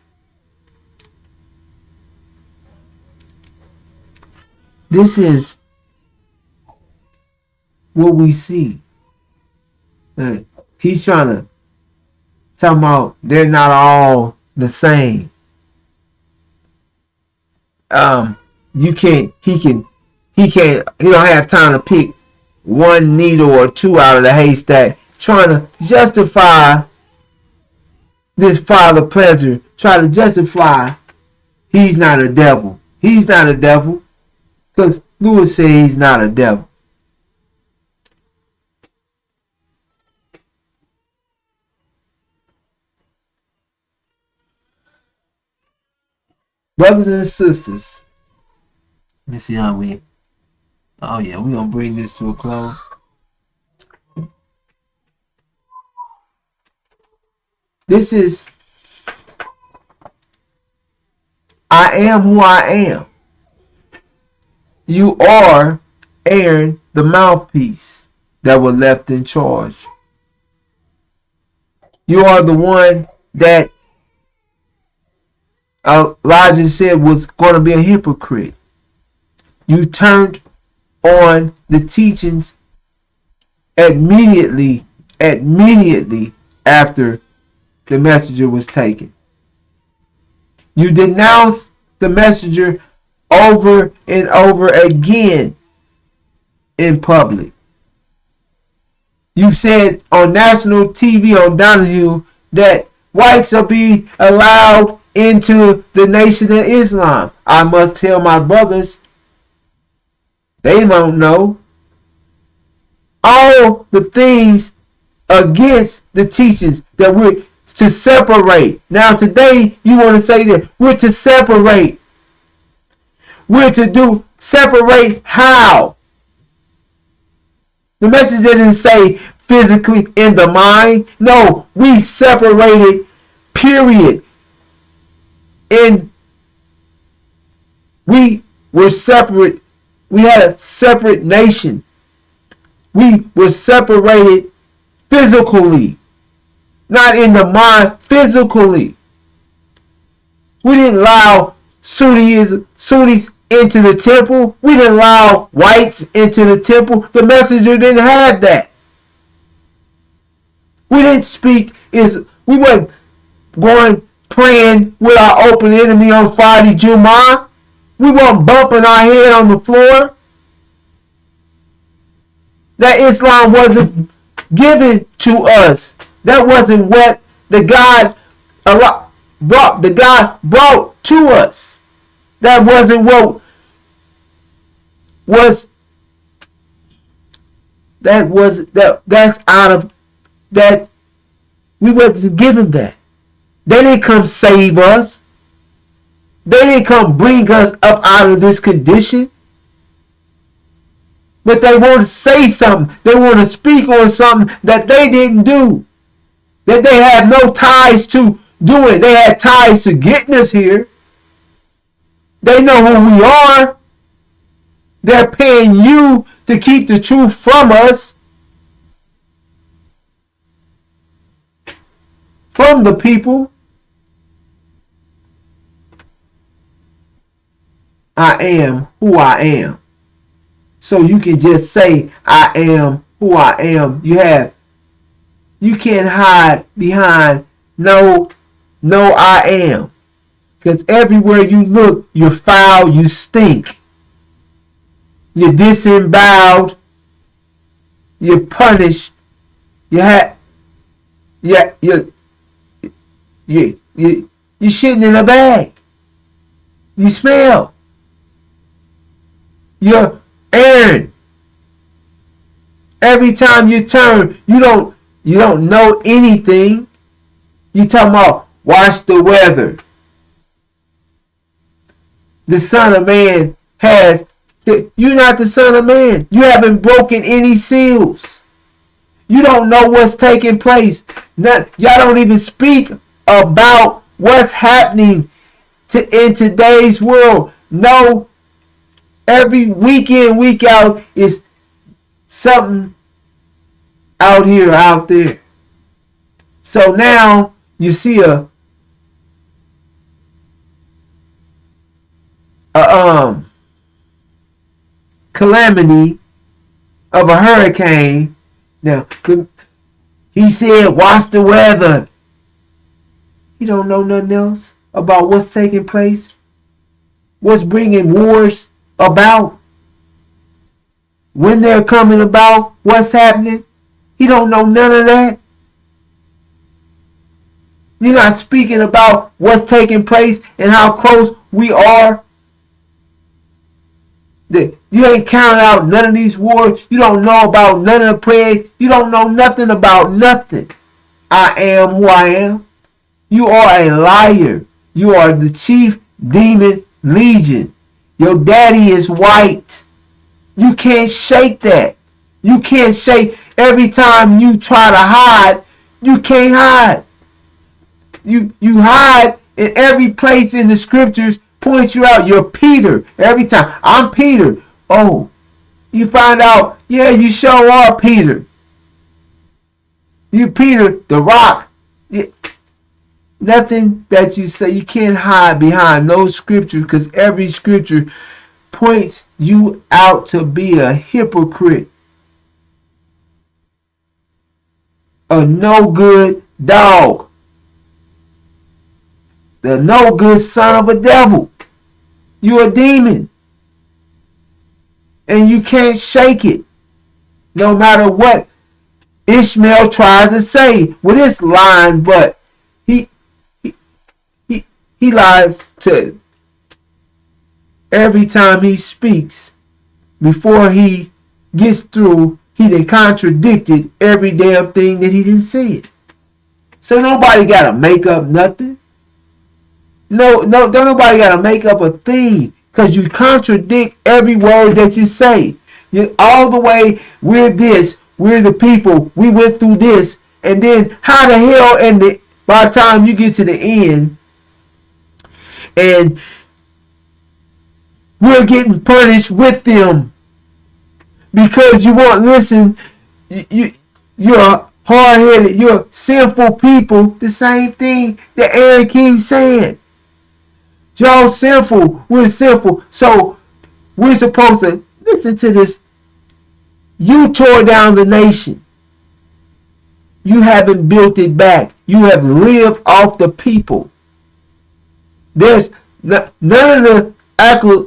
This is what we see. Uh, he's trying to talk about they're not all the same. Um, you can't. He can. He can't. He don't have time to pick one needle or two out of the haystack. Trying to justify this father pleasure. Try to justify he's not a devil. He's not a devil because Lewis said he's not a devil. Brothers and sisters, let me see how we. Oh yeah, we gonna bring this to a close. This is I am who I am. You are Aaron, the mouthpiece that was left in charge. You are the one that Elijah said was going to be a hypocrite. You turned on the teachings immediately after the messenger was taken. You denounced the messenger over and over again in public. You said on national TV on Donahue that whites will be allowed into the Nation of Islam. I must tell my brothers, they don't know all the things against the teachings that we're to separate. Now today you want to say that we're to separate. We're to do separate how? The message didn't say physically in the mind. No, we separated, period. And we were separate. We had a separate nation. We were separated physically, not in the mind, physically. We didn't allow Sunnis into the temple. We didn't allow whites into the temple. The messenger didn't have that. We didn't speak. We weren't going praying with our open enemy on Friday Jumu'ah. We weren't bumping our head on the floor. That Islam wasn't given to us. That wasn't what the God brought to us. That wasn't what was that's out of that. We wasn't given that. They didn't come save us. They didn't come bring us up out of this condition. But they want to say something. They want to speak on something that they didn't do. That they have no ties to doing. They had ties to getting us here. They know who we are. They're paying you to keep the truth from us. From the people. I am who I am. So you can just say, I am who I am. You can't hide behind no I am. Because everywhere you look, you're foul, you stink. You're disemboweled. You're punished. You're shitting in a bag. You smell. You're Aaron. Every time you turn, you don't know anything. You talking about watch the weather. The Son of Man has. You're not the Son of Man. You haven't broken any seals. You don't know what's taking place. Y'all don't even speak about what's happening in today's world. No, every week in, week out is something out here, out there. So now you see a calamity of a hurricane. Now, he said, watch the weather. He don't know nothing else about what's taking place, what's bringing wars about, when they're coming about, what's happening. He don't know none of that. You're not speaking about what's taking place and how close we are. You ain't counting out none of these wars. You don't know about none of the plagues. You don't know nothing about nothing. I am who I am. You are a liar. You are the chief demon legion. Your daddy is white. You can't shake that. You can't shake. Every time you try to hide, you can't hide. You hide in every place in the scriptures. Points you out. You're Peter. Every time. I'm Peter. Oh, you find out, yeah, you sure are Peter. You Peter, the rock. Nothing that you say, you can't hide behind no scripture, because every scripture points you out to be a hypocrite. A no good dog. The no good son of a devil. You're a demon. And you can't shake it. No matter what Ishmael tries to say with his lying butt. He lies to every time he speaks. Before he gets through, he done contradicted every damn thing that he done said. So nobody gotta make up nothing. No, don't nobody gotta make up a thing, because you contradict every word that you say. You all the way, we're this, we're the people, we went through this, and then how the hell, and by the time you get to the end, and we're getting punished with them because you won't listen. You're hard-headed. You're sinful people. The same thing that Aaron keeps saying. Y'all sinful. We're sinful. So we're supposed to listen to this. You tore down the nation. You haven't built it back. You have lived off the people. There's none of the accolades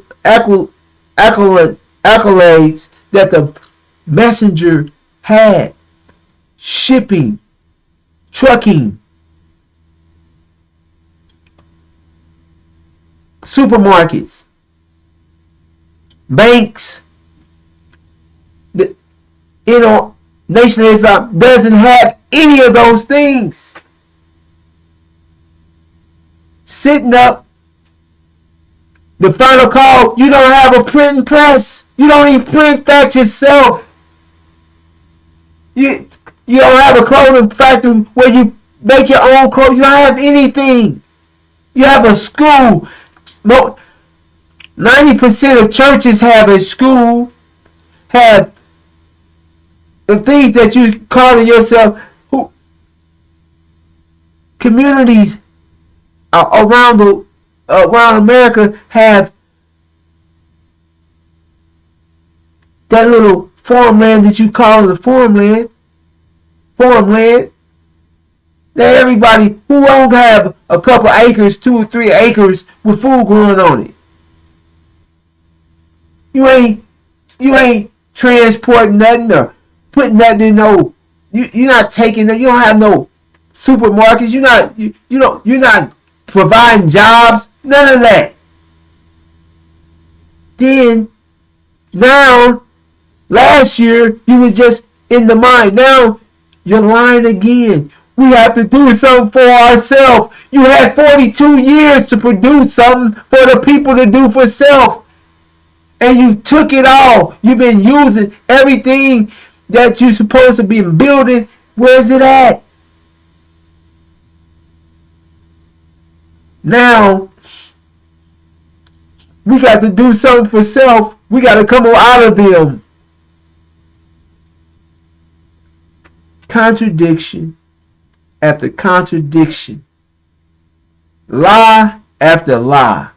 that the messenger had. Shipping, trucking, supermarkets, banks. Nation of Islam doesn't have any of those things. Sitting up, the final call, you don't have a printing press. You don't even print that yourself. You don't have a clothing factory where you make your own clothes. You don't have anything. You have a school. 90% of churches have a school, have the things that you calling yourself. Communities around America have that little farmland that you call the farmland, that everybody who won't have a couple acres, 2 or 3 acres with food growing on it. You ain't transporting nothing or putting nothing in no. You're not taking it. You don't have no supermarkets. You're not providing jobs. None of that. Then now, last year you was just in the mind. Now you're lying again. We have to do something for ourselves. You had 42 years to produce something for the people to do for self. And you took it all. You've been using everything that you're supposed to be building. Where's it at? Now, we got to do something for self. We got to come out of them. Contradiction after contradiction. Lie after lie.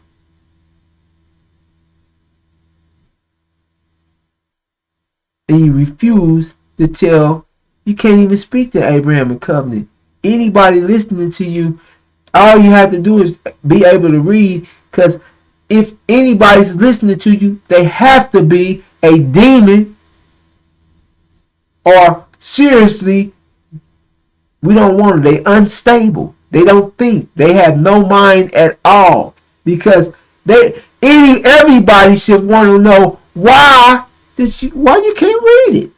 And you refuse to tell. You can't even speak to Abraham and covenant. Anybody listening to you, all you have to do is be able to read, because if anybody's listening to you, they have to be a demon, or seriously, we don't want them. They unstable. They don't think. They have no mind at all, because everybody should want to know why you can't read it.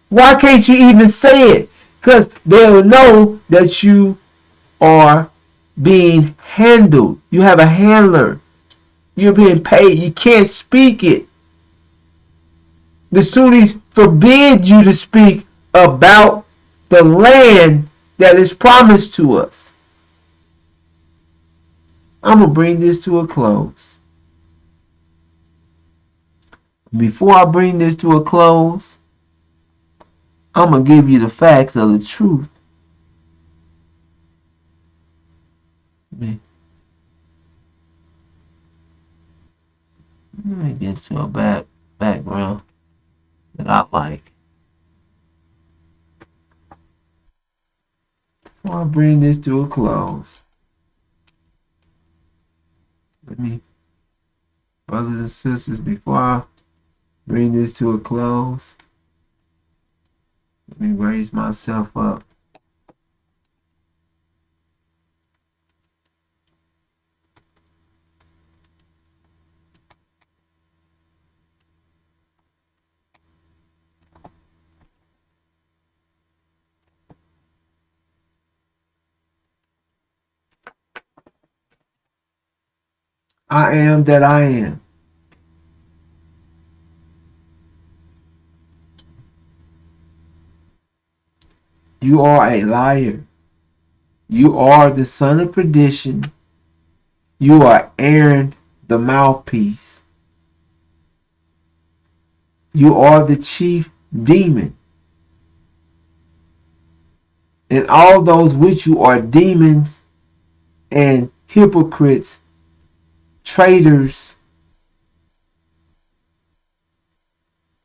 Why can't you even say it? Because they'll know that you are being handled. You have a handler. You're being paid. You can't speak it. The Sunnis forbid you to speak about the land that is promised to us. I'm going to bring this to a close. Before I bring this to a close, I'm going to give you the facts of the truth. Let me get to a background that I like. Before I bring this to a close, brothers and sisters, before I bring this to a close, let me raise myself up. I am that I am. You are a liar. You are the son of perdition. You are Aaron, the mouthpiece. You are the chief demon. And all those with you are demons and hypocrites, traitors,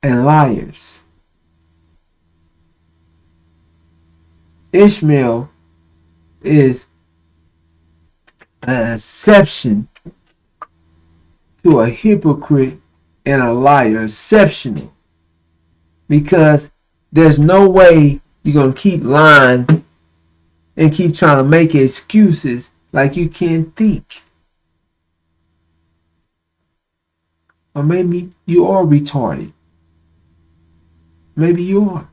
and liars. Ishmael is an exception to a hypocrite and a liar. Exceptional. Because there's no way you're going to keep lying and keep trying to make excuses like you can't think. Or maybe you are retarded. Maybe you are.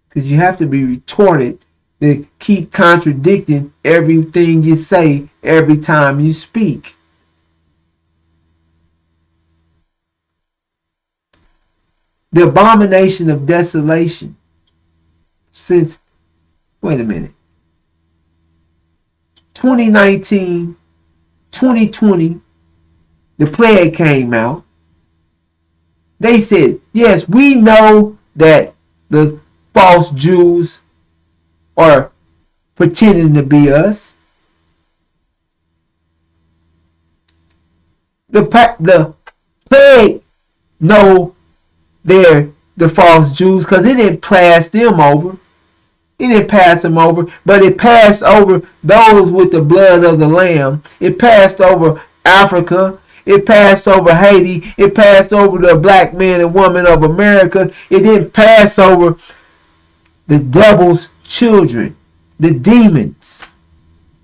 Because you have to be retarded to keep contradicting everything you say every time you speak. The abomination of desolation. Since, wait a minute, 2019, 2020, the plague came out. They said, yes, we know that the false Jews are pretending to be us. The plague know the false Jews, because it didn't pass them over. It didn't pass them over, but it passed over those with the blood of the Lamb. It passed over Africa. It passed over Haiti. It passed over the black man and woman of America. It didn't pass over the devil's children, the demons.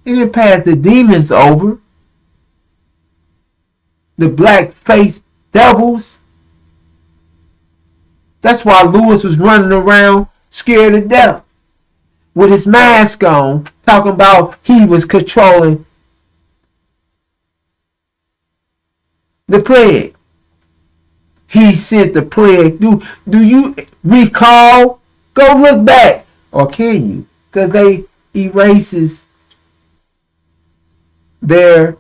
It didn't pass the demons over. The black-faced devils. That's why Lewis was running around scared to death with his mask on, talking about he was controlling the plague. He sent the plague. Do you recall? Go look back. Or can you? Because they erases their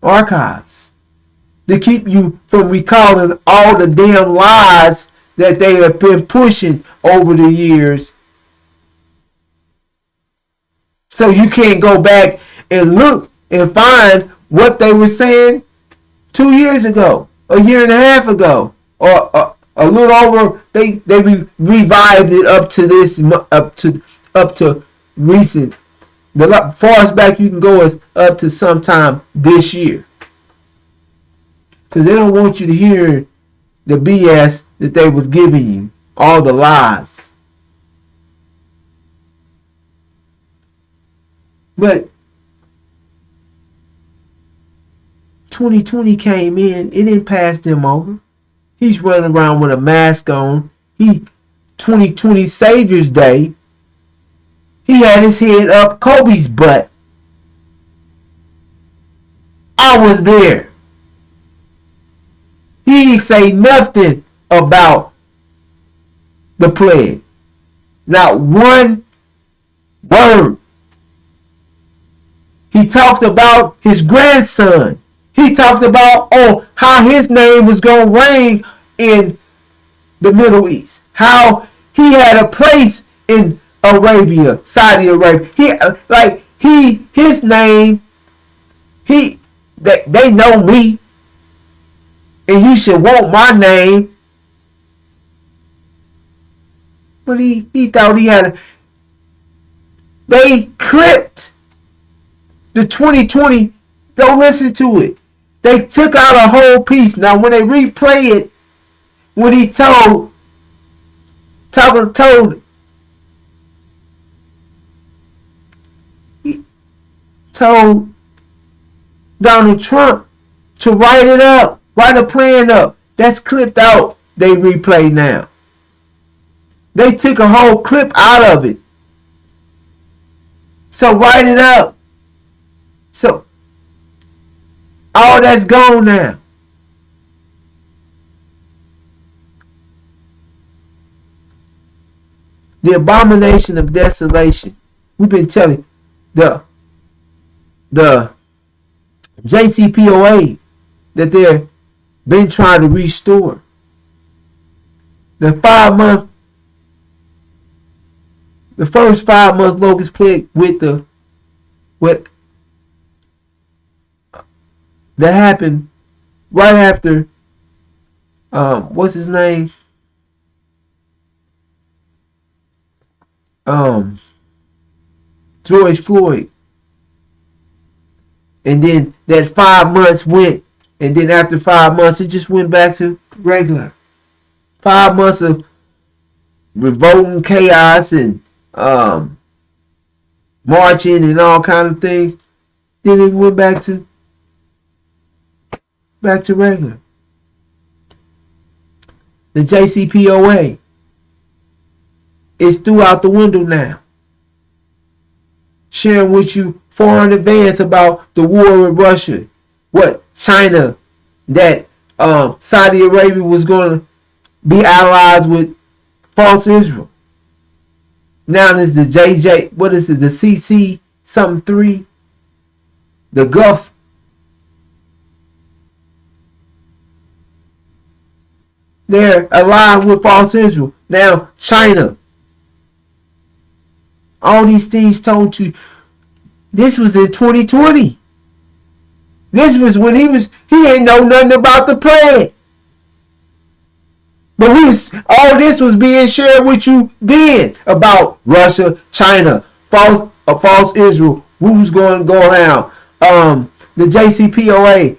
archives to keep you from recalling all the damn lies that they have been pushing over the years. So you can't go back and look and find what they were saying 2 years ago, a year and a half ago, or a little over. They revived it up to this, up to recent. The farthest back you can go is up to sometime this year, because they don't want you to hear the BS that they was giving you, all the lies. But 2020 came in, it didn't pass them over. He's running around with a mask on. 2020 Savior's Day, he had his head up Kobe's butt. I was there. He say nothing about the plague. Not one word. He talked about his grandson. He talked about how his name was going to reign in the Middle East. How he had a place in Arabia, Saudi Arabia. His name. They know me. And you should want my name. But he thought he had they clipped the 2020. Don't listen to it. They took out a whole piece. Now when they replay it, when he told Donald Trump to write it up. Write a plan up. That's clipped out. They replay now. They took a whole clip out of it. So write it up. So all that's gone now. The abomination of desolation. We've been telling the JCPOA that they're been trying to restore. The first 5 month locust plague that happened right after what's his name? George Floyd. And then that 5 months went, and then after 5 months it just went back to regular. 5 months of revolting chaos and marching and all kind of things. Then it went back to regular. The JCPOA is throughout the window now. Sharing with you far in advance about the war with Russia. What China, that Saudi Arabia was going to be allies with false Israel. Now there's the JJ, what is it, the CC something 3, the Gulf. They're aligned with false Israel. Now China. All these things told you. This was in 2020. This was when he ain't know nothing about the plague. But all this was being shared with you then about Russia, China, false Israel, who's going to go around, the JCPOA.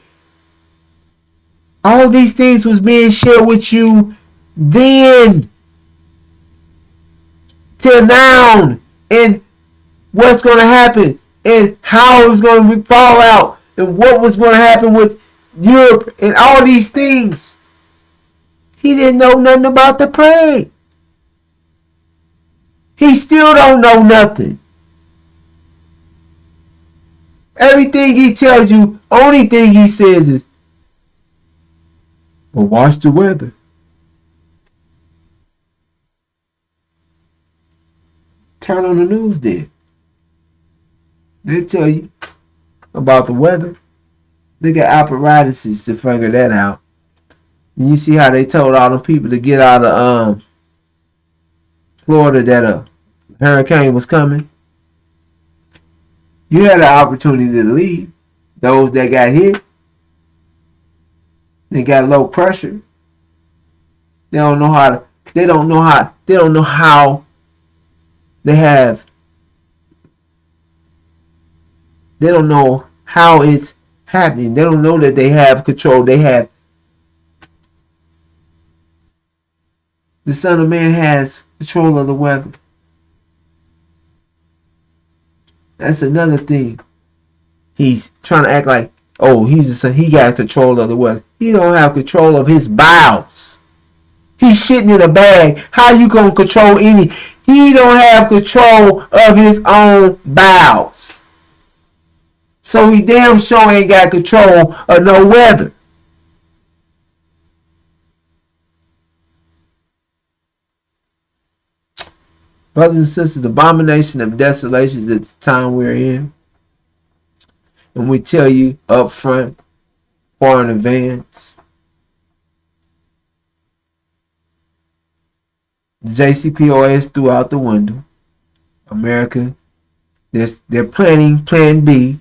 All these things was being shared with you then till now, and what's going to happen, and how it was going to fall out, and what was going to happen with Europe, and all these things. He didn't know nothing about the plague. He still don't know nothing. Everything he tells you, only thing he says is, well, watch the weather. Turn on the news then. They tell you about the weather. They got apparatuses to figure that out. And you see how they told all the people to get out of Florida that a hurricane was coming. You had an opportunity to leave. Those that got hit, they got low pressure. They don't know how to. They don't know how. They have. They don't know how it's happening. They don't know that they have control. They have. The Son of Man has control of the weather. That's another thing. He's trying to act like, oh, he's the son. He got control of the weather. He don't have control of his bowels. He's shitting in a bag. How you gonna control any? He don't have control of his own bowels. So he damn sure ain't got control of no weather. Brothers and sisters, the abomination of desolation is at the time we're in. And we tell you up front, far in advance. The JCPOA is threw out the window. America, they're planning Plan B.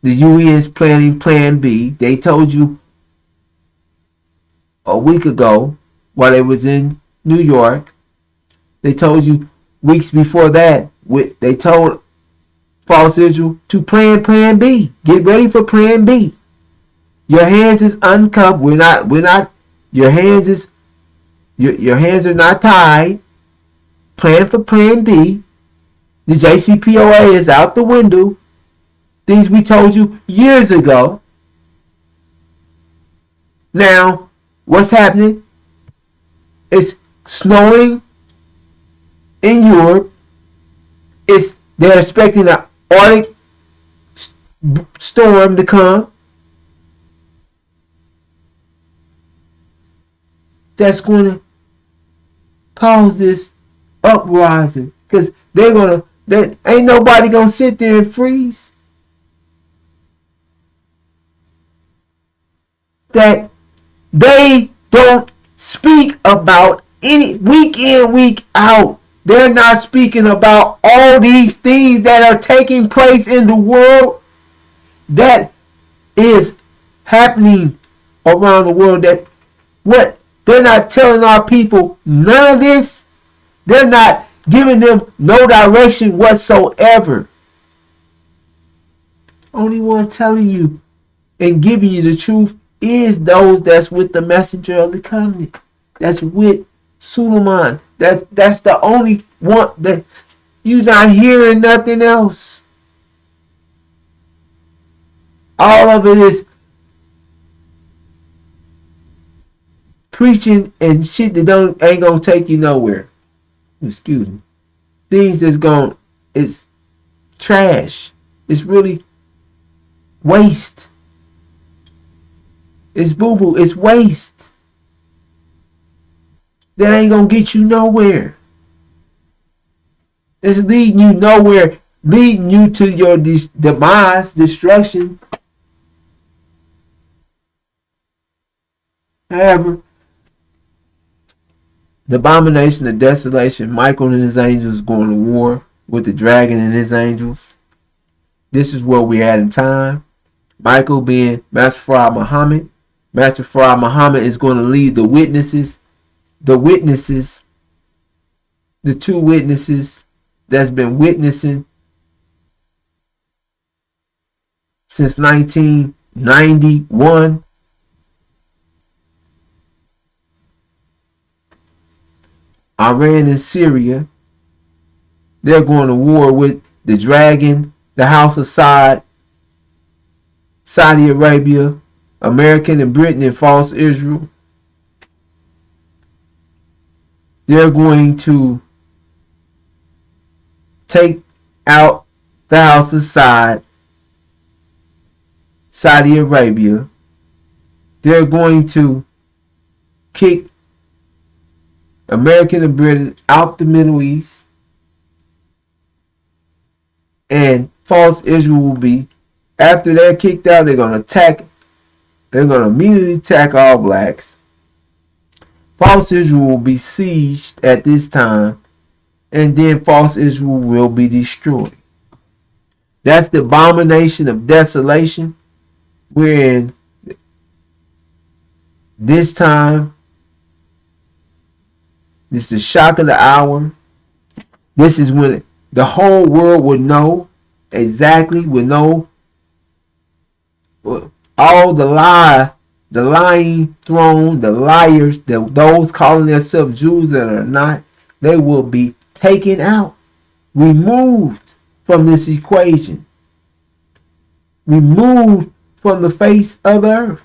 The UN is planning Plan B. They told you a week ago while they was in New York. They told you weeks before that. They told false Israel to plan Plan B. Get ready for Plan B. Your hands is uncuffed. We're not. Your hands is. Your hands are not tied. Plan for Plan B. The JCPOA is out the window. Things we told you years ago. Now, what's happening? It's snowing in Europe. They're expecting an Arctic storm to come. That's going to cause this uprising, because ain't nobody gonna sit there and freeze. That they don't speak about any week in, week out. They're not speaking about all these things that are taking place in the world that is happening around the world. They're not telling our people none of this. They're not giving them no direction whatsoever. Only one telling you and giving you the truth is those that's with the messenger of the covenant. That's with Suleiman. That's the only one that you're not hearing nothing else. All of it is preaching and shit that ain't gonna take you nowhere. Excuse me. Things it's trash. It's really waste. It's boo-boo. It's waste. That ain't gonna get you nowhere. It's leading you nowhere. Leading you to your demise, destruction. However, the abomination of desolation, Michael and his angels going to war with the dragon and his angels. This is where we're at in time. Michael being Master Farad Muhammad. Master Farad Muhammad is going to lead the witnesses the witnesses, the two witnesses that's been witnessing since 1991. Iran and Syria, they're going to war with the dragon, the House of Saud, Saudi Arabia, American and Britain and false Israel. They're going to take out the House of Saud, Saudi Arabia. They're going to kick American and Britain out the Middle East. And false Israel will be, after they're kicked out, they're going to attack. They're going to immediately attack all blacks. False Israel will be sieged at this time. And then false Israel will be destroyed. That's the abomination of desolation. We're in this time. This is the shock of the hour. This is when the whole world would know exactly, would know all the lying throne, the liars, those calling themselves Jews that are not, they will be taken out, removed from this equation, removed from the face of the earth.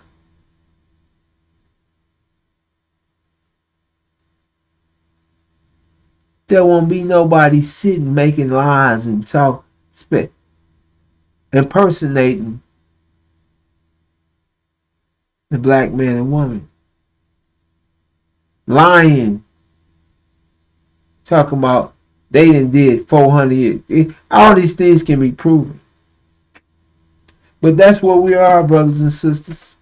There won't be nobody sitting making lies and talk, impersonating the black man and woman. Lying. Talking about they done did 400 years. All these things can be proven. But that's where we are, brothers and sisters.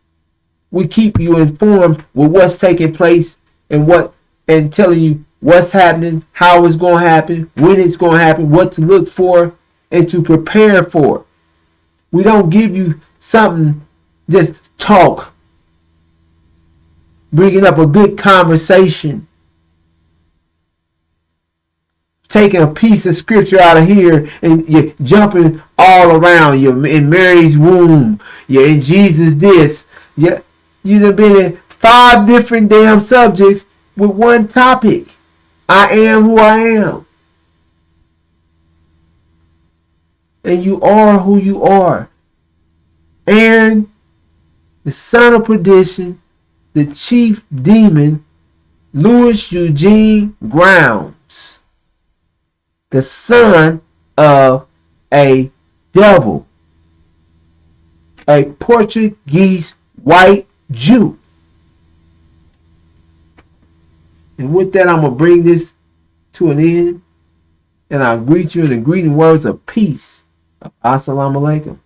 We keep you informed with what's taking place and telling you what's happening, how it's going to happen, when it's going to happen, what to look for, and to prepare for. We don't give you something, just talk. Bringing up a good conversation. Taking a piece of scripture out of here and you're jumping all around. You're in Mary's womb. You're in Jesus this. You've been in 5 different damn subjects with one topic. I am who I am. And you are who you are. Aaron, the son of perdition, the chief demon, Louis Eugene Grounds, the son of a devil, a Portuguese white Jew. And with that, I'm going to bring this to an end. And I'll greet you in the greeting words of peace. Assalamu alaikum.